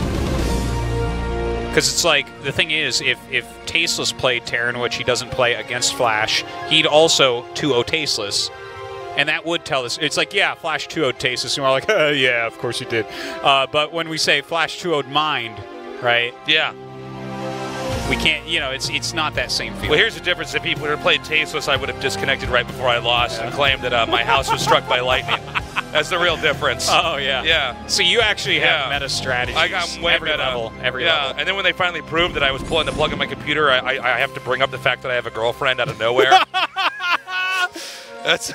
Because it's like, the thing is, if Tasteless played Terran, which he doesn't play against Flash, he'd also 2-0 Tasteless. And that would tell us, it's like, yeah, Flash 2-0 Tasteless, and we're like, yeah, of course you did. But when we say Flash 2-0'd Mind, right? Yeah. We can't, you know, it's not that same feeling. Well, here's the difference. If he would have played Tasteless, I would have disconnected right before I lost and claimed that my house was struck by lightning. That's the real difference. Oh, yeah. Yeah. So you actually have meta strategies. I got way every meta. Level, every level. And then when they finally proved that I was pulling the plug in my computer, I have to bring up the fact that I have a girlfriend out of nowhere. That's...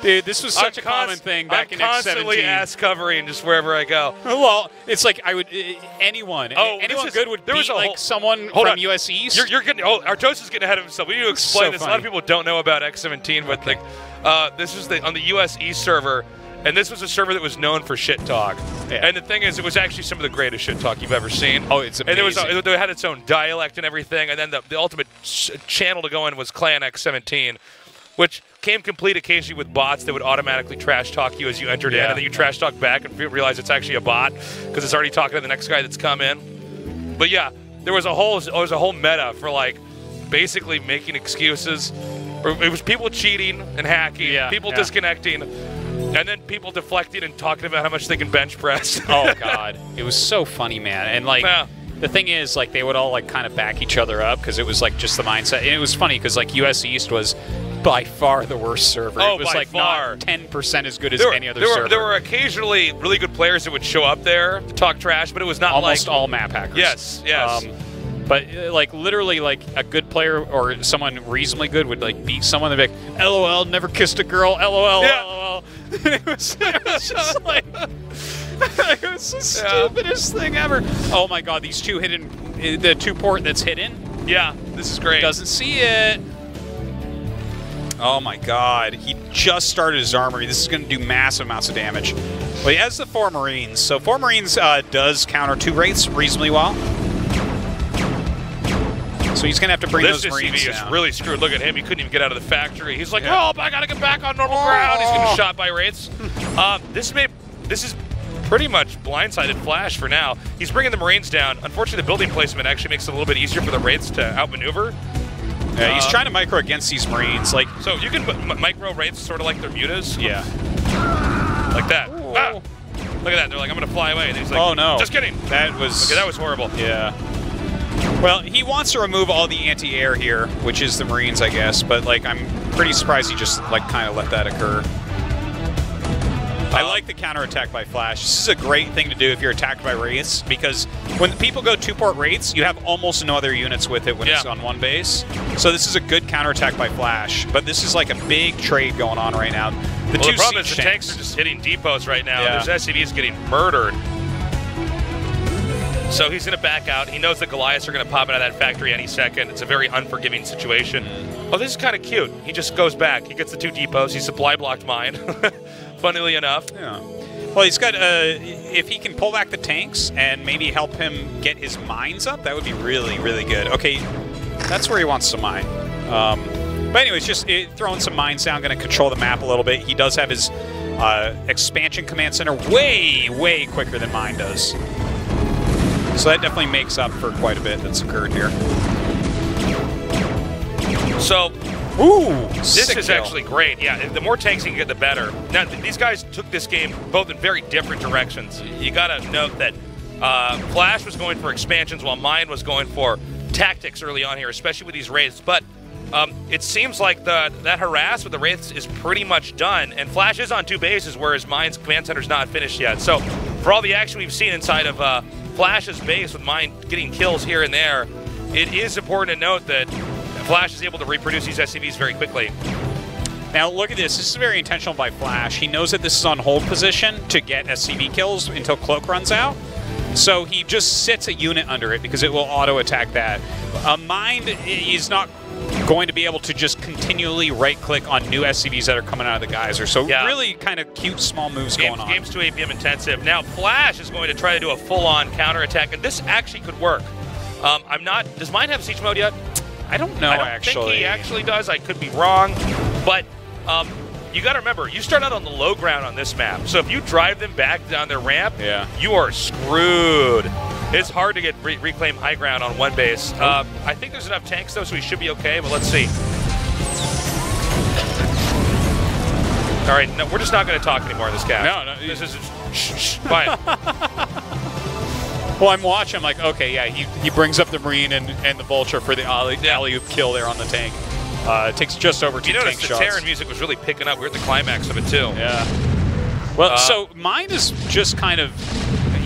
Dude, this was such a common thing back in X17. I'm constantly ass covering just wherever I go. Well, it's like I would anyone good would beat like someone from US East. You're getting Artos is getting ahead of himself. We need to explain this. A lot of people don't know about X17, but like this was on the US East server, and this was a server that was known for shit talk. Yeah. And the thing is, it was actually some of the greatest shit talk you've ever seen. Oh, it's amazing. And it had its own dialect and everything. And then the ultimate channel to go in was Clan X17, which came complete occasionally with bots that would automatically trash talk you as you entered in, and then you trash talk back and realize it's actually a bot because it's already talking to the next guy that's come in. But yeah, there was a whole meta for like basically making excuses. It was people cheating and hacking, people disconnecting, and then people deflecting and talking about how much they can bench press. Oh god, it was so funny, man. And like the thing is, like, they would all like kind of back each other up because it was like just the mindset. And it was funny because like US East was by far the worst server. Oh, it was by like far. not 10% as good as any other server. There were occasionally really good players that would show up there to talk trash, but it was not almost like all map hackers. Yes, yes. But like literally, like a good player or someone reasonably good would like beat someone. They'd be like, "LOL, never kissed a girl." LOL, yeah. LOL. it was just like it was the stupidest thing ever. Oh my god, these two hidden, the two port that's hidden. Yeah, this is great. Doesn't see it. Oh my god, he just started his armory. This is going to do massive amounts of damage. Well, he has the 4 Marines. So 4 Marines does counter 2 Wraiths reasonably well. So he's going to have to bring those Marines down. Is really screwed. Look at him. He couldn't even get out of the factory. He's like, help, I got to get back on normal ground. He's getting shot by Wraiths. This is pretty much blindsided Flash for now. He's bringing the Marines down. Unfortunately, the building placement actually makes it a little bit easier for the Wraiths to outmaneuver. Yeah, he's trying to micro against these Marines. Like, so you can micro Wraiths sort of like their mutas. Yeah. Like that. Ah, look at that. They're like, I'm going to fly away. And he's like, oh, no. Just kidding. That was... Okay, that was horrible. Yeah. Well, he wants to remove all the anti-air here, which is the Marines, I guess. But, like, I'm pretty surprised he just, like, kind of let that occur. I like the counterattack by Flash. This is a great thing to do if you're attacked by Wraiths, because when people go 2-port Wraiths, you have almost no other units with it when it's on one base. So this is a good counterattack by Flash, but this is like a big trade going on right now. The problem is the tanks are just hitting depots right now. Yeah. There's SCVs getting murdered. So he's going to back out. He knows the Goliaths are going to pop out of that factory any second. It's a very unforgiving situation. Oh, this is kind of cute. He just goes back. He gets the 2 depots. He supply blocked mine. Funnily enough. Yeah. Well, he's got, if he can pull back the tanks and maybe help him get his mines up, that would be really, really good. Okay, that's where he wants to mine. But anyways, just throwing some mines down, going to control the map a little bit. He does have his expansion command center way, way quicker than mine does. So that definitely makes up for quite a bit that's occurred here. So... Ooh, this is actually great. Yeah, the more tanks you can get, the better. Now, these guys took this game both in very different directions. You got to note that Flash was going for expansions while mine was going for tactics early on here, especially with these Wraiths. But it seems like that harass with the Wraiths is pretty much done, and Flash is on 2 bases, whereas mine's command center's not finished yet. So for all the action we've seen inside of Flash's base with mine getting kills here and there, it is important to note that Flash is able to reproduce these SCVs very quickly. Now look at this. This is very intentional by Flash. He knows that this is on hold position to get SCV kills until Cloak runs out. So he just sits a unit under it because it will auto-attack that. Mind is not going to be able to just continually right-click on new SCVs that are coming out of the geyser. So really kind of cute small moves going on. Game's too APM intensive. Now Flash is going to try to do a full-on counterattack, and this actually could work. Does mine have siege mode yet? I don't know, I don't think he actually does. I could be wrong. But you got to remember, you start out on the low ground on this map. So if you drive them back down their ramp, you are screwed. It's hard to get reclaim high ground on one base. I think there's enough tanks, though, so we should be okay. But let's see. All right, no, we're just not going to talk anymore in this cast. No. This is shh, quiet. Well, I'm watching. I'm like, okay, yeah, he brings up the Marine and the Vulture for the alley-oop kill there on the tank. It takes just over 2 tank shots. You noticed the Terran music was really picking up. We're at the climax of it, too. Yeah. Well, so mine is just kind of,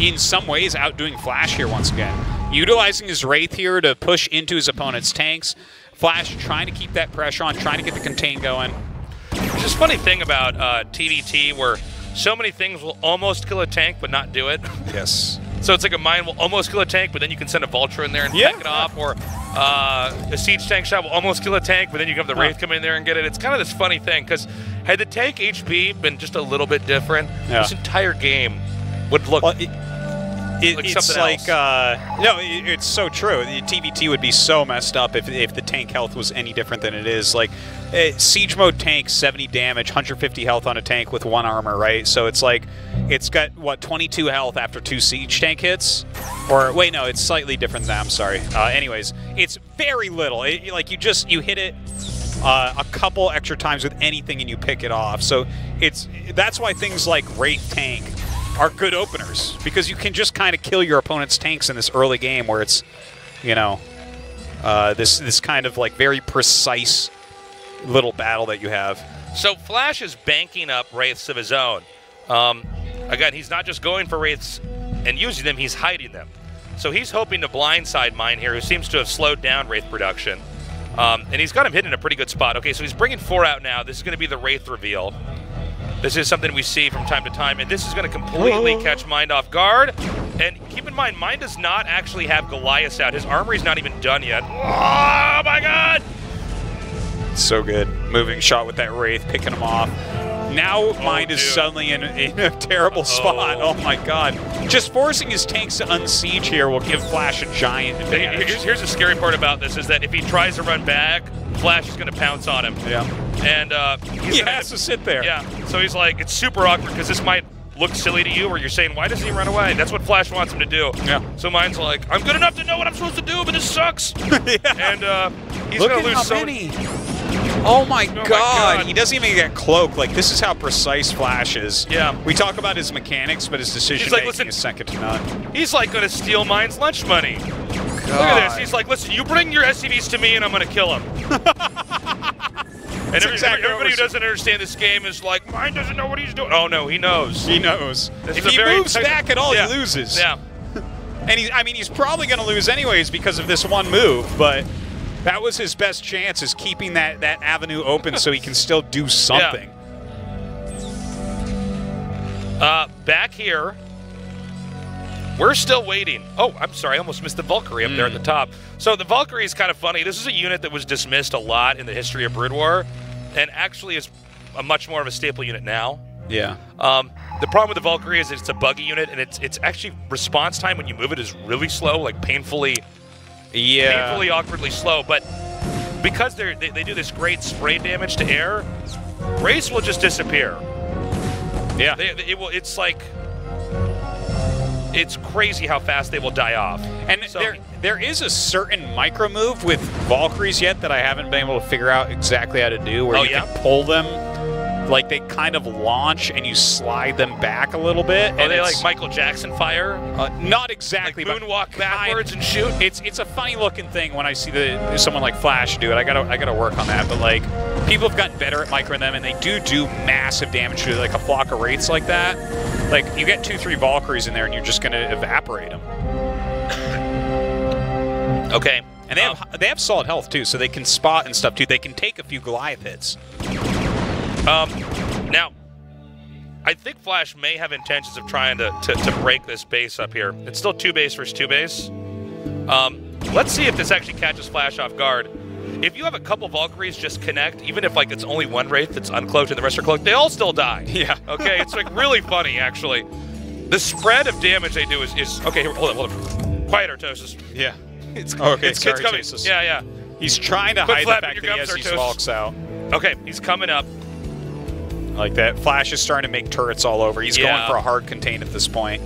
in some ways, outdoing Flash here once again. Utilizing his Wraith here to push into his opponent's tanks. Flash trying to keep that pressure on, trying to get the contain going. There's this funny thing about TVT where so many things will almost kill a tank but not do it. Yes. So it's like a mine will almost kill a tank, but then you can send a Vulture in there and pick it off, or a siege tank shot will almost kill a tank, but then you can have the Wraith come in there and get it. It's kind of this funny thing, because had the tank HP been just a little bit different, this entire game would look like it's like no, it's so true. The TVT would be so messed up if the tank health was any different than it is. Like siege mode tank, 70 damage, 150 health on a tank with 1 armor, right? So it's like it's got what 22 health after 2 siege tank hits, or wait, no, it's slightly different than that. I'm sorry. Anyways, it's very little. Like you hit it a couple extra times with anything and you pick it off. So that's why things like Wraith tank are good openers, because you can just kind of kill your opponent's tanks in this early game where it's, you know, this kind of like very precise little battle that you have. So Flash is banking up Wraiths of his own. Again, he's not just going for Wraiths and using them, he's hiding them. So he's hoping to blindside Mine here, who seems to have slowed down Wraith production. And he's got him hidden in a pretty good spot. Okay, so he's bringing 4 out now. This is going to be the Wraith reveal. This is something we see from time to time, and this is going to completely catch Mind off guard. And keep in mind, Mind does not actually have Goliath out. His armory's not even done yet. Oh, my God! So good. Moving shot with that Wraith, picking him off. Now Mind is suddenly in a terrible spot. Oh, my God. Just forcing his tanks to unsiege here will give Flash a giant advantage. Here's the scary part about this, is that if he tries to run back, Flash is going to pounce on him. Yeah. And he has to sit there. Yeah. So he's like, it's super awkward because this might look silly to you, where you're saying, why doesn't he run away? That's what Flash wants him to do. Yeah. So Mine's like, I'm good enough to know what I'm supposed to do, but this sucks. And he's going to lose so many. Oh my God. He doesn't even get cloak. Like, this is how precise Flash is. Yeah. We talk about his mechanics, but his decision making is second to none. He's like going to steal Mine's lunch money. God. Look at this. He's like, listen, you bring your SCVs to me and I'm going to kill him. And everybody who doesn't understand this game is like, Mine doesn't know what he's doing. Oh, no, he knows. He knows. If he moves back at all, he loses. Yeah. And he's probably going to lose anyways because of this one move, but that was his best chance, is keeping that avenue open so he can still do something. Yeah. Back here, we're still waiting. Oh, I'm sorry, I almost missed the Valkyrie up there at the top. So the Valkyrie is kind of funny. This is a unit that was dismissed a lot in the history of Brood War, and actually is a much more of a staple unit now. Yeah. The problem with the Valkyrie is it's a buggy unit, and it's actually response time when you move it is really slow, like painfully awkwardly slow. But because they do this great spray damage to air, Wraiths will just disappear. Yeah. It's like, it's crazy how fast they will die off. And so, there is a certain micro move with Valkyries yet that I haven't been able to figure out exactly how to do, where you can pull them, like they kind of launch and you slide them back a little bit. Are they like Michael Jackson fire? Not exactly. Like moonwalk backwards and shoot? It's a funny looking thing when I see someone like Flash do it. I gotta work on that. But like, people have gotten better at microing them, and they do massive damage to like a flock of Wraiths like that. Like, you get 2-3 Valkyries in there and you're just gonna evaporate them. Okay. And they have solid health too, so they can spot and stuff too. They can take a few Goliath hits. Now, I think Flash may have intentions of trying to break this base up here. It's still 2 base versus 2 base. Let's see if this actually catches Flash off guard. If you have a couple Valkyries just connect, even if like it's only one Wraith that's uncloaked and the rest are cloaked, they all still die. Yeah. Okay, it's like really funny actually. The spread of damage they do is okay. Here, hold on. Quiet, Artosis. Yeah. It's coming. Jesus. Yeah. He's trying to hide the fact that he has these Valks out. Okay, he's coming up. Like that. Flash is starting to make turrets all over. He's going for a hard contain at this point.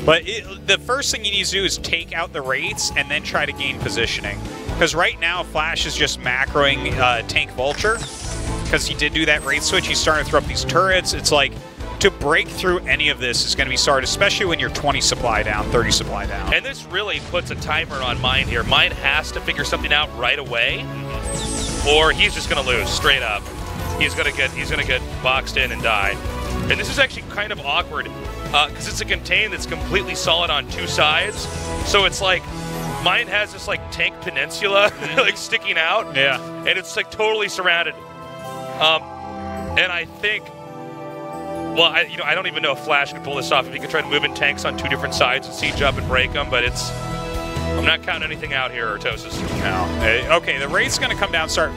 But the first thing he needs to do is take out the Wraiths and then try to gain positioning. Because right now, Flash is just macroing Tank Vulture. Because he did do that Wraith switch. He's starting to throw up these turrets. It's like, to break through any of this is going to be hard, especially when you're 20 supply down, 30 supply down. And this really puts a timer on Mine here. Mine has to figure something out right away, or he's just going to lose straight up. He's going to get boxed in and die. And this is actually kind of awkward because it's a contain that's completely solid on 2 sides. So it's like Mine has this like tank peninsula like sticking out. Yeah. And it's like totally surrounded. And I think, well, I don't even know if Flash can pull this off, if he can try to move in tanks on 2 different sides and siege up and break them, but I'm not counting anything out here, Artosis. No. Okay, the Wraith's going to come down, start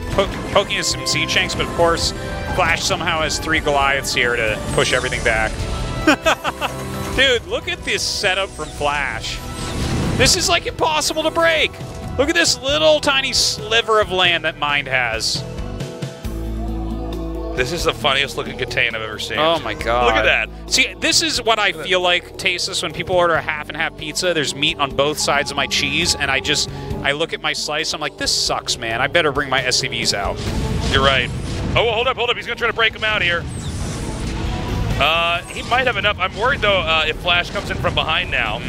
poking at some siege tanks, but of course, Flash somehow has 3 Goliaths here to push everything back. Dude, look at this setup from Flash. This is like impossible to break. Look at this little tiny sliver of land that Mind has. This is the funniest looking contain I've ever seen. Oh my God. Look at that. See, this is what I feel like, Tasis, when people order a half and half pizza, there's meat on both sides of my cheese, and I look at my slice, I'm like, this sucks, man. I better bring my SCVs out. You're right. Oh, hold up. He's going to try to break him out here. He might have enough. I'm worried, though, if Flash comes in from behind now.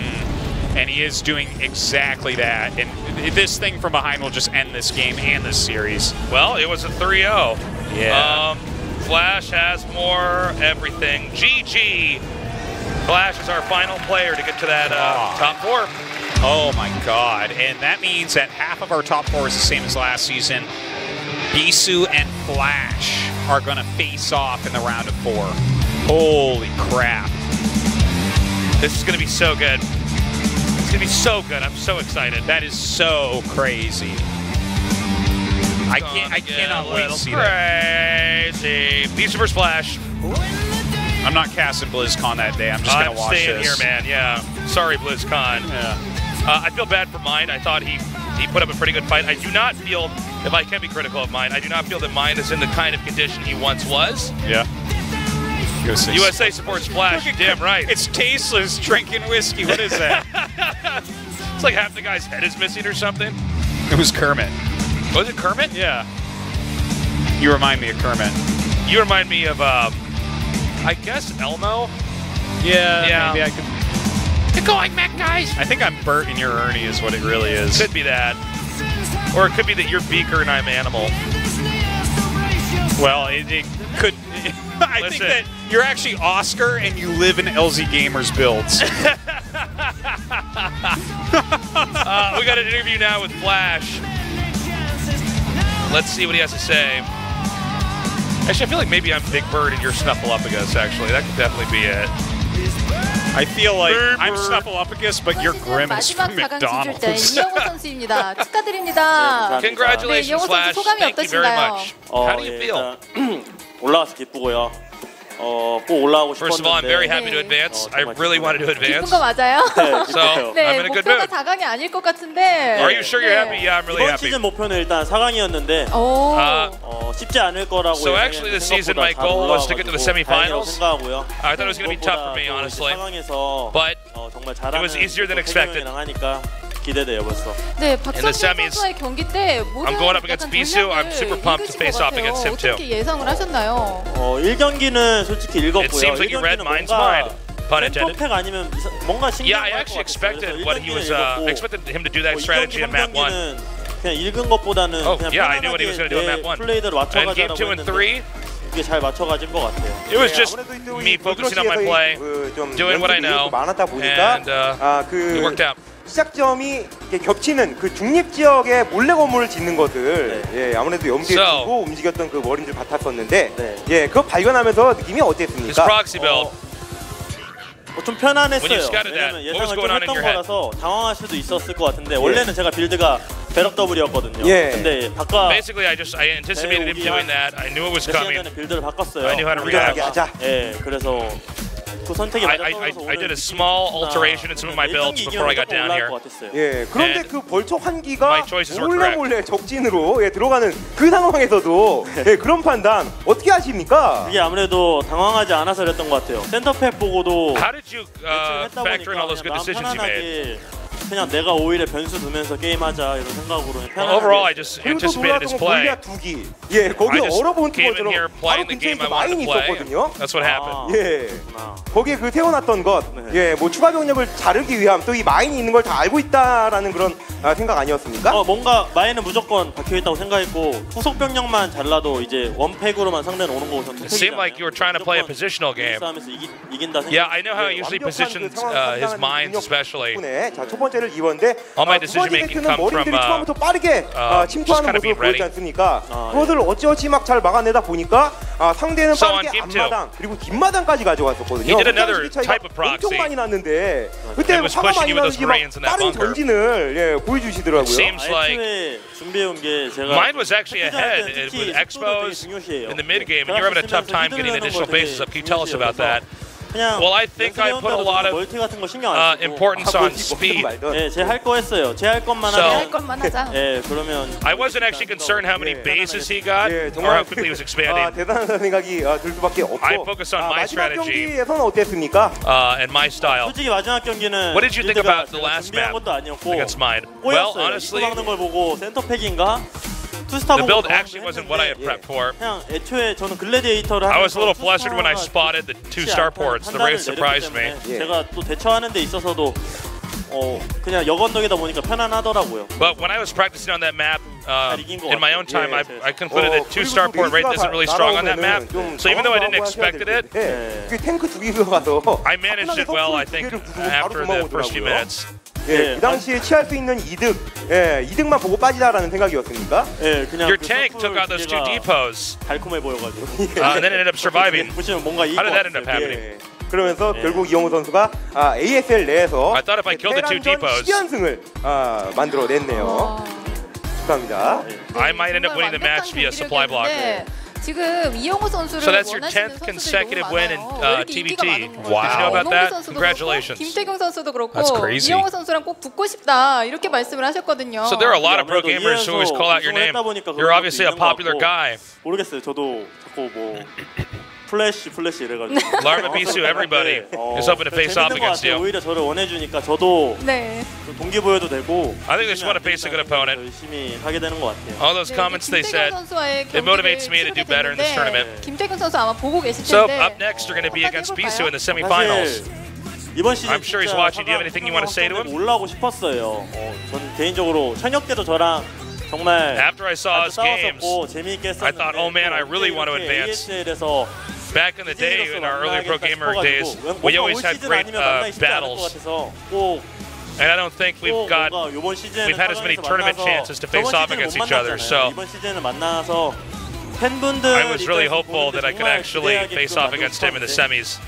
And he is doing exactly that. And this thing from behind will just end this game and this series. Well, it was a 3-0. Yeah. Flash has more everything. GG. Flash is our final player to get to that top 4. Oh my god. And that means that half of our top 4 is the same as last season. Bisu and Flash are going to face off in the round of 4. Holy crap. This is going to be so good. It's going to be so good. I'm so excited. That is so crazy. I cannot wait to see that. Crazy. Bisu versus Flash. I'm not casting BlizzCon that day. I'm just going to watch this. I'm staying here, man. Yeah. Sorry, BlizzCon. Yeah. I feel bad for Mind. I thought he put up a pretty good fight. I do not feel, if I can be critical of Mind, I do not feel that Mind is in the kind of condition he once was. Yeah. USA supports Flash. Damn right. It's tasteless drinking whiskey. What is that? It's like half the guy's head is missing or something. It was Kermit. Was it Kermit? Yeah. You remind me of Kermit. You remind me of, I guess, Elmo? Yeah. Maybe I could. Get going, Mac guys! I think I'm Bert and you're Ernie is what it really is. Could be that. Or it could be that you're Beaker and I'm Animal. Well, it could. I think that you're actually Oscar and you live in LZ Gamers builds. We got an interview now with Flash. Let's see what he has to say. Actually, I feel like maybe I'm Big Bird and you're Snuffleupagus, actually. That could definitely be it. I feel like I'm Snuffleupagus, but you're Grimace from McDonald's. 선수입니다. 축하드립니다. Congratulations, Flash. Thank you very much. How do you feel? 올라와서 기쁘고요. 꼭 올라오고 싶었는데. First of all, I'm very happy to advance. I really wanted to advance. 기쁜 거 맞아요? So I'm in a good mood. 4강이 아닐 것 같은데. Are you sure you're happy? Yeah, I'm really 이번 happy. 시즌 목표는 일단 4강이었는데 쉽지 않을 거라고. So actually, this season my goal was to get to the semifinals. 생각하고요. I thought it was going to be tough for me, honestly. But it was easier than expected. 기대돼요 벌써. 네, 박성준 선수의 경기 때 I'm going up against Bisu. I'm super pumped to face off against him too. 어떻게 예상을 하셨나요? 1경기는 솔직히 읽었고요. It seems like you read Mind's mind. Pun intended. 센터팩 아니면 뭔가 Yeah, I actually expected what he was. expected him to do that strategy in map 1. 그냥 읽은 것보다는 그냥 I knew what he was going to do in map 1. 플레이대로 맞춰가자고 game 2 and 3. 이게 잘 맞춰가진 것 같아요. It was just me focusing on my play, doing what I know, and it worked out. 시작점이 겹치는 그 중립 지역에 몰래 건물을 짓는 것을 예, 아무래도 염두에 두고 움직였던 그 머린 줄 같았었는데 예, 그거 발견하면서 느낌이 어땠습니까? 좀 편안했어요. 왜냐면 예상을 좀 했던 거라서 당황할 수도 있었을 것 같은데 원래는 제가 빌드가 배럭 더블이었거든요. 근데 바꿔 Basically, I anticipated him doing that. I knew it was coming. 몇 시간 전에 빌드를 바꿨어요. I knew how to react. 예, 그래서 그 선택이 I did a small alteration in some of my builds before I got down here. 예, 그런데 그 벌초 환기가 몰래 적진으로 들어가는 그 상황에서도 예, 그런 판단 어떻게 하십니까? 이게 아무래도 당황하지 않아서 그랬던 것 같아요. 센터팩 보고도 How did you factor in all those good decisions you made? 그냥 내가 오히려 변수 두면서 게임하자 이런 생각으로 편하게. Overall, I just anticipated his play. 예, 거기 얼어본 came in here playing the game I wanted to play. That's what happened. 예, 거기에 그 세워놨던 것, 예, 뭐 추가 병력을 자르기 위함 또 이 마인이 있는 걸 다 알고 있다라는 그런 생각 아니었습니까? 뭔가 마인은 무조건 박혀 있다고 생각했고 후속 병력만 잘라도 이제 원팩으로만 상대는 오는 거고. It seemed like you were trying to play a positional game. Yeah, I know how he usually positions his mind, especially. 자, 첫 번째를 입었는데 all my decision making come from 처음부터 빠르게 침투하는 모습을 보였지 않습니까? 그것을 어찌어찌 막 잘 막아내다 보니까 상대는 빠르게 앞마당 그리고 뒷마당까지 가져갔었거든요. He did another type of proxy. 엄청 많이 났는데 그때 화가 많이 나는지 막 빠른 전진을 예, 보여주시더라고요. Seems like 준비해온 게 제가 mine was actually ahead with expos in the mid game, and you're having a tough time getting additional bases up. Can you tell us about that? Well, I think I put a lot of importance on speed. 예, 제 할 거 했어요. 제 할 것만 하자. 예, 그러면 I wasn't actually concerned how many bases he got or how quickly he was expanding. 대단한 생각이 들 수밖에 없고. I focused on my strategy 경기에서는 어땠습니까? And my style. 솔직히 마지막 경기는 What did you think about the last map against mine? Well, honestly, 막는 걸 보고 센터팩인가? The build actually wasn't what I had prepped for. I was a little flustered when I spotted the 2 starports. The race surprised me. 제가 또 대처하는 데 있어서도 그냥 여건덕이다 보니까 편안하더라고요. But when I was practicing on that map in my own time, I concluded that 2-star port rate isn't really strong on that map. So even though I didn't expect it, 탱크 두 개가 가서 I managed it well. I think after the first few minutes. 그 당시에 취할 수 있는 이득, 이득만 보고 빠지다라는 생각이었습니까? 그냥 Your tank took out those 2 depots. 달콤해 보여가지고. And then it ended up surviving. 보시면 뭔가 How did that end up happening? 그러면서 결국 이영호 선수가 ASL 내에서 I thought if I killed the 2 depots, 10연승을 만들어냈네요. 축하합니다. I might end up winning the match via supply block. 지금 이영호 선수를 So that's your 10th consecutive win in TBT. Wow. Did you know about that? Congratulations. 김태경 선수도 그렇고 crazy. 이영호 선수랑 꼭 붙고 싶다 이렇게 말씀을 하셨거든요. So there are a lot of pro gamers who always call out your name. You're obviously a popular guy. 모르겠어요. 저도 자꾸 뭐 플래시 이래가지고. Larva, Bisu, everybody is hoping to face off against you. 오히려 저를 원해주니까 저도 동기부여도 되고. I think they just want to face a good opponent. 열심히 하게 되는 것 같아요. All those comments they said, it motivates me to do better in this tournament. 김태경 선수 아마 보고 계실 텐데. So up next, you're going to be against Bisu in the semifinals. 이번 시즌 I'm sure he's watching. Do you have anything you want to say to him? 올라오고 싶었어요. 전 개인적으로 현역 때도 저랑 정말 After I saw his games, I thought, oh man, I really want to advance. Back in the day, in our early pro gamer days, we always had great battles. And I don't think we've had as many tournament chances to face off against each other. So I was really hopeful that I could actually face off against him in the semis.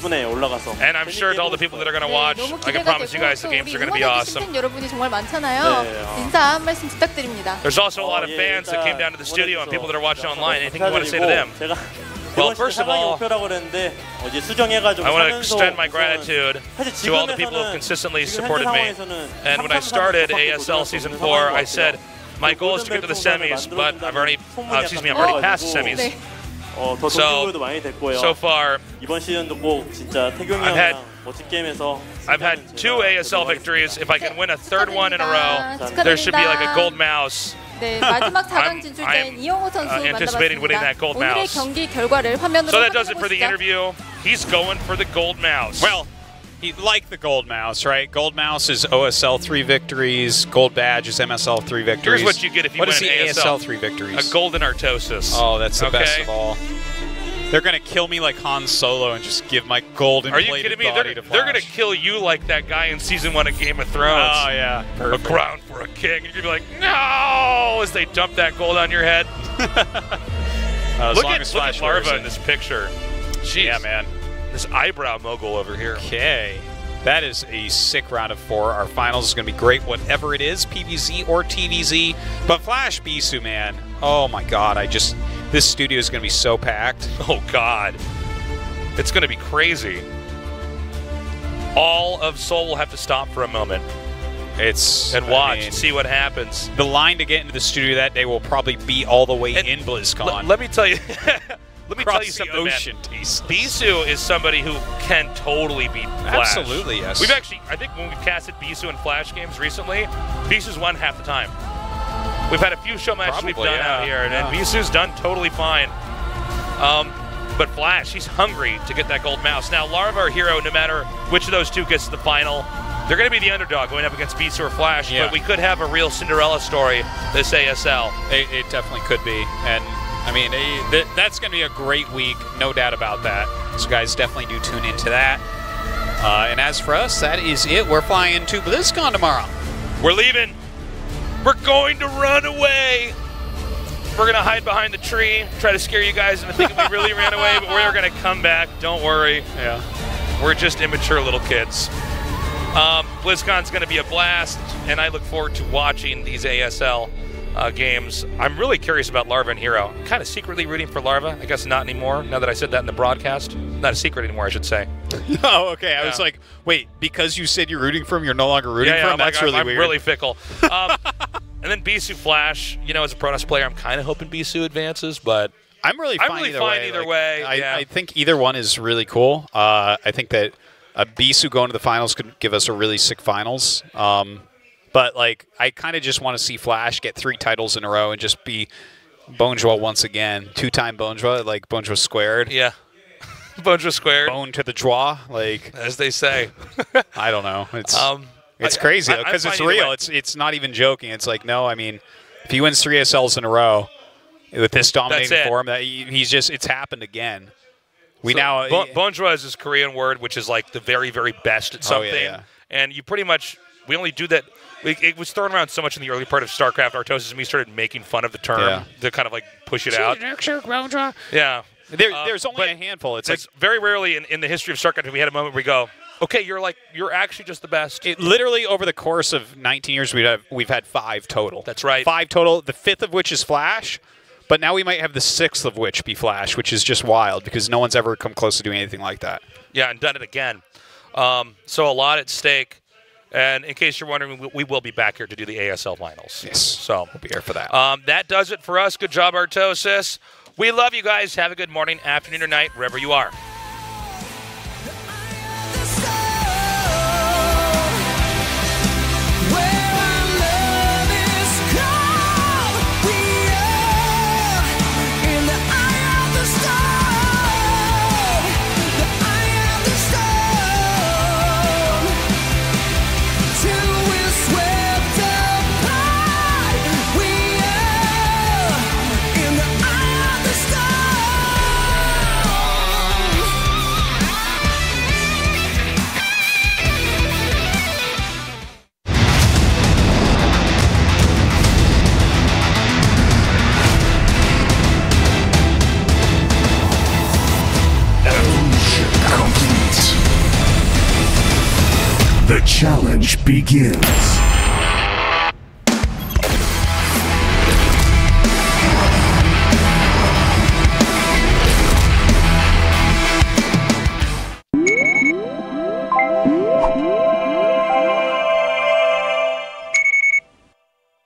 And I'm sure to all the people that are going to watch, I can promise you guys the games are going to be awesome. There's also a lot of fans that came down to the studio and people that are watching online. Anything you want to say to them? Well, first of all, I want to extend my gratitude to all the people who have consistently supported me. And when I started ASL Season 4, I said, my goal is to get to the semis, but I've already passed the semis. So far, I've had 2 ASL victories. If I can win a 3rd one in a row, there should be like a gold mouse. I'm anticipating winning that gold mouse. So that does it for the interview. He's going for the gold mouse. Well, he like the gold mouse, right? Gold mouse is OSL 3 victories. Gold badge is MSL 3 victories. Here's what you get if you win an ASL 3 victories? A golden Artosis. Oh, that's the best of all. They're going to kill me like Han Solo and just give my golden plated body to Flash. They're going to kill you like that guy in Season 1 of Game of Thrones. Oh, yeah. Perfect. A crown for a king. And you're going to be like, no! As they dump that gold on your head. Look at Larva in this picture. Jeez. Yeah, man. This eyebrow mogul over here. Okay. That is a sick round of 4. Our finals is going to be great, whatever it is, PVZ or TVZ. But Flash Bisu, man. Oh, my God. This studio is going to be so packed. Oh, God. It's going to be crazy. All of Seoul will have to stop for a moment. And watch and see what happens. The line to get into the studio that day will probably be all the way in BlizzCon. Let me tell you... Let me tell you something, ocean, man. Bisu is somebody who can totally beat Flash. Absolutely, yes. We've actually, I think when we've casted Bisu in Flash games recently, Bisu's won half the time. We've had a few show matches we've done out here, and Bisu's done totally fine. But Flash, he's hungry to get that gold mouse. Now, Larva or Hero, no matter which of those 2 gets to the final, they're going to be the underdog going up against Bisu or Flash, but we could have a real Cinderella story this ASL. It definitely could be, and I mean, that's going to be a great week, no doubt about that. So guys, definitely do tune into that. And as for us, that is it. We're flying to BlizzCon tomorrow. We're leaving. We're going to run away. We're going to hide behind the tree, try to scare you guys into thinking we really ran away, but we're going to come back. Don't worry. Yeah. We're just immature little kids. BlizzCon's going to be a blast, and I look forward to watching these ASL games. I'm really curious about Larva and Hero. I'm kind of secretly rooting for Larva. I guess not anymore, now that I said that in the broadcast. Not a secret anymore, I should say. Oh, okay. I was like, wait, because you said you're rooting for him, you're no longer rooting for him? That's really weird. I'm really fickle. And then Bisu Flash, you know, as a Protoss player, I'm kind of hoping Bisu advances, but I'm really fine either way. I think either one is really cool. I think that Bisu going to the finals could give us a really sick finals. But, like, I kind of just want to see Flash get 3 titles in a row and just be Bonjour once again. 2-time Bonjour, like Bonjour squared. Yeah. Bonjour squared. Bone to the joie, like. As they say. I don't know. It's It's crazy because it's real. It's not even joking. It's like, no, I mean, if he wins 3 ASLs in a row with this dominating form, it's happened again. Bonjour is his Korean word, which is like the very, very best at something. And you pretty much, we only do that. It was thrown around so much in the early part of StarCraft Artosis, and we started making fun of the term to kind of like push it out. Yeah. There's only a handful. It's like very rarely in the history of StarCraft have we had a moment where we go, okay, you're actually just the best. Literally over the course of 19 years, we've had 5 total. That's right. 5 total. The 5th of which is Flash, but now we might have the 6th of which be Flash, which is just wild because no one's ever come close to doing anything like that. Yeah, and done it again. So a lot at stake. And in case you're wondering, we will be back here to do the ASL finals. Yes. So we'll be here for that. That does it for us. Good job, Artosis. We love you guys. Have a good morning, afternoon, or night, wherever you are. The challenge begins.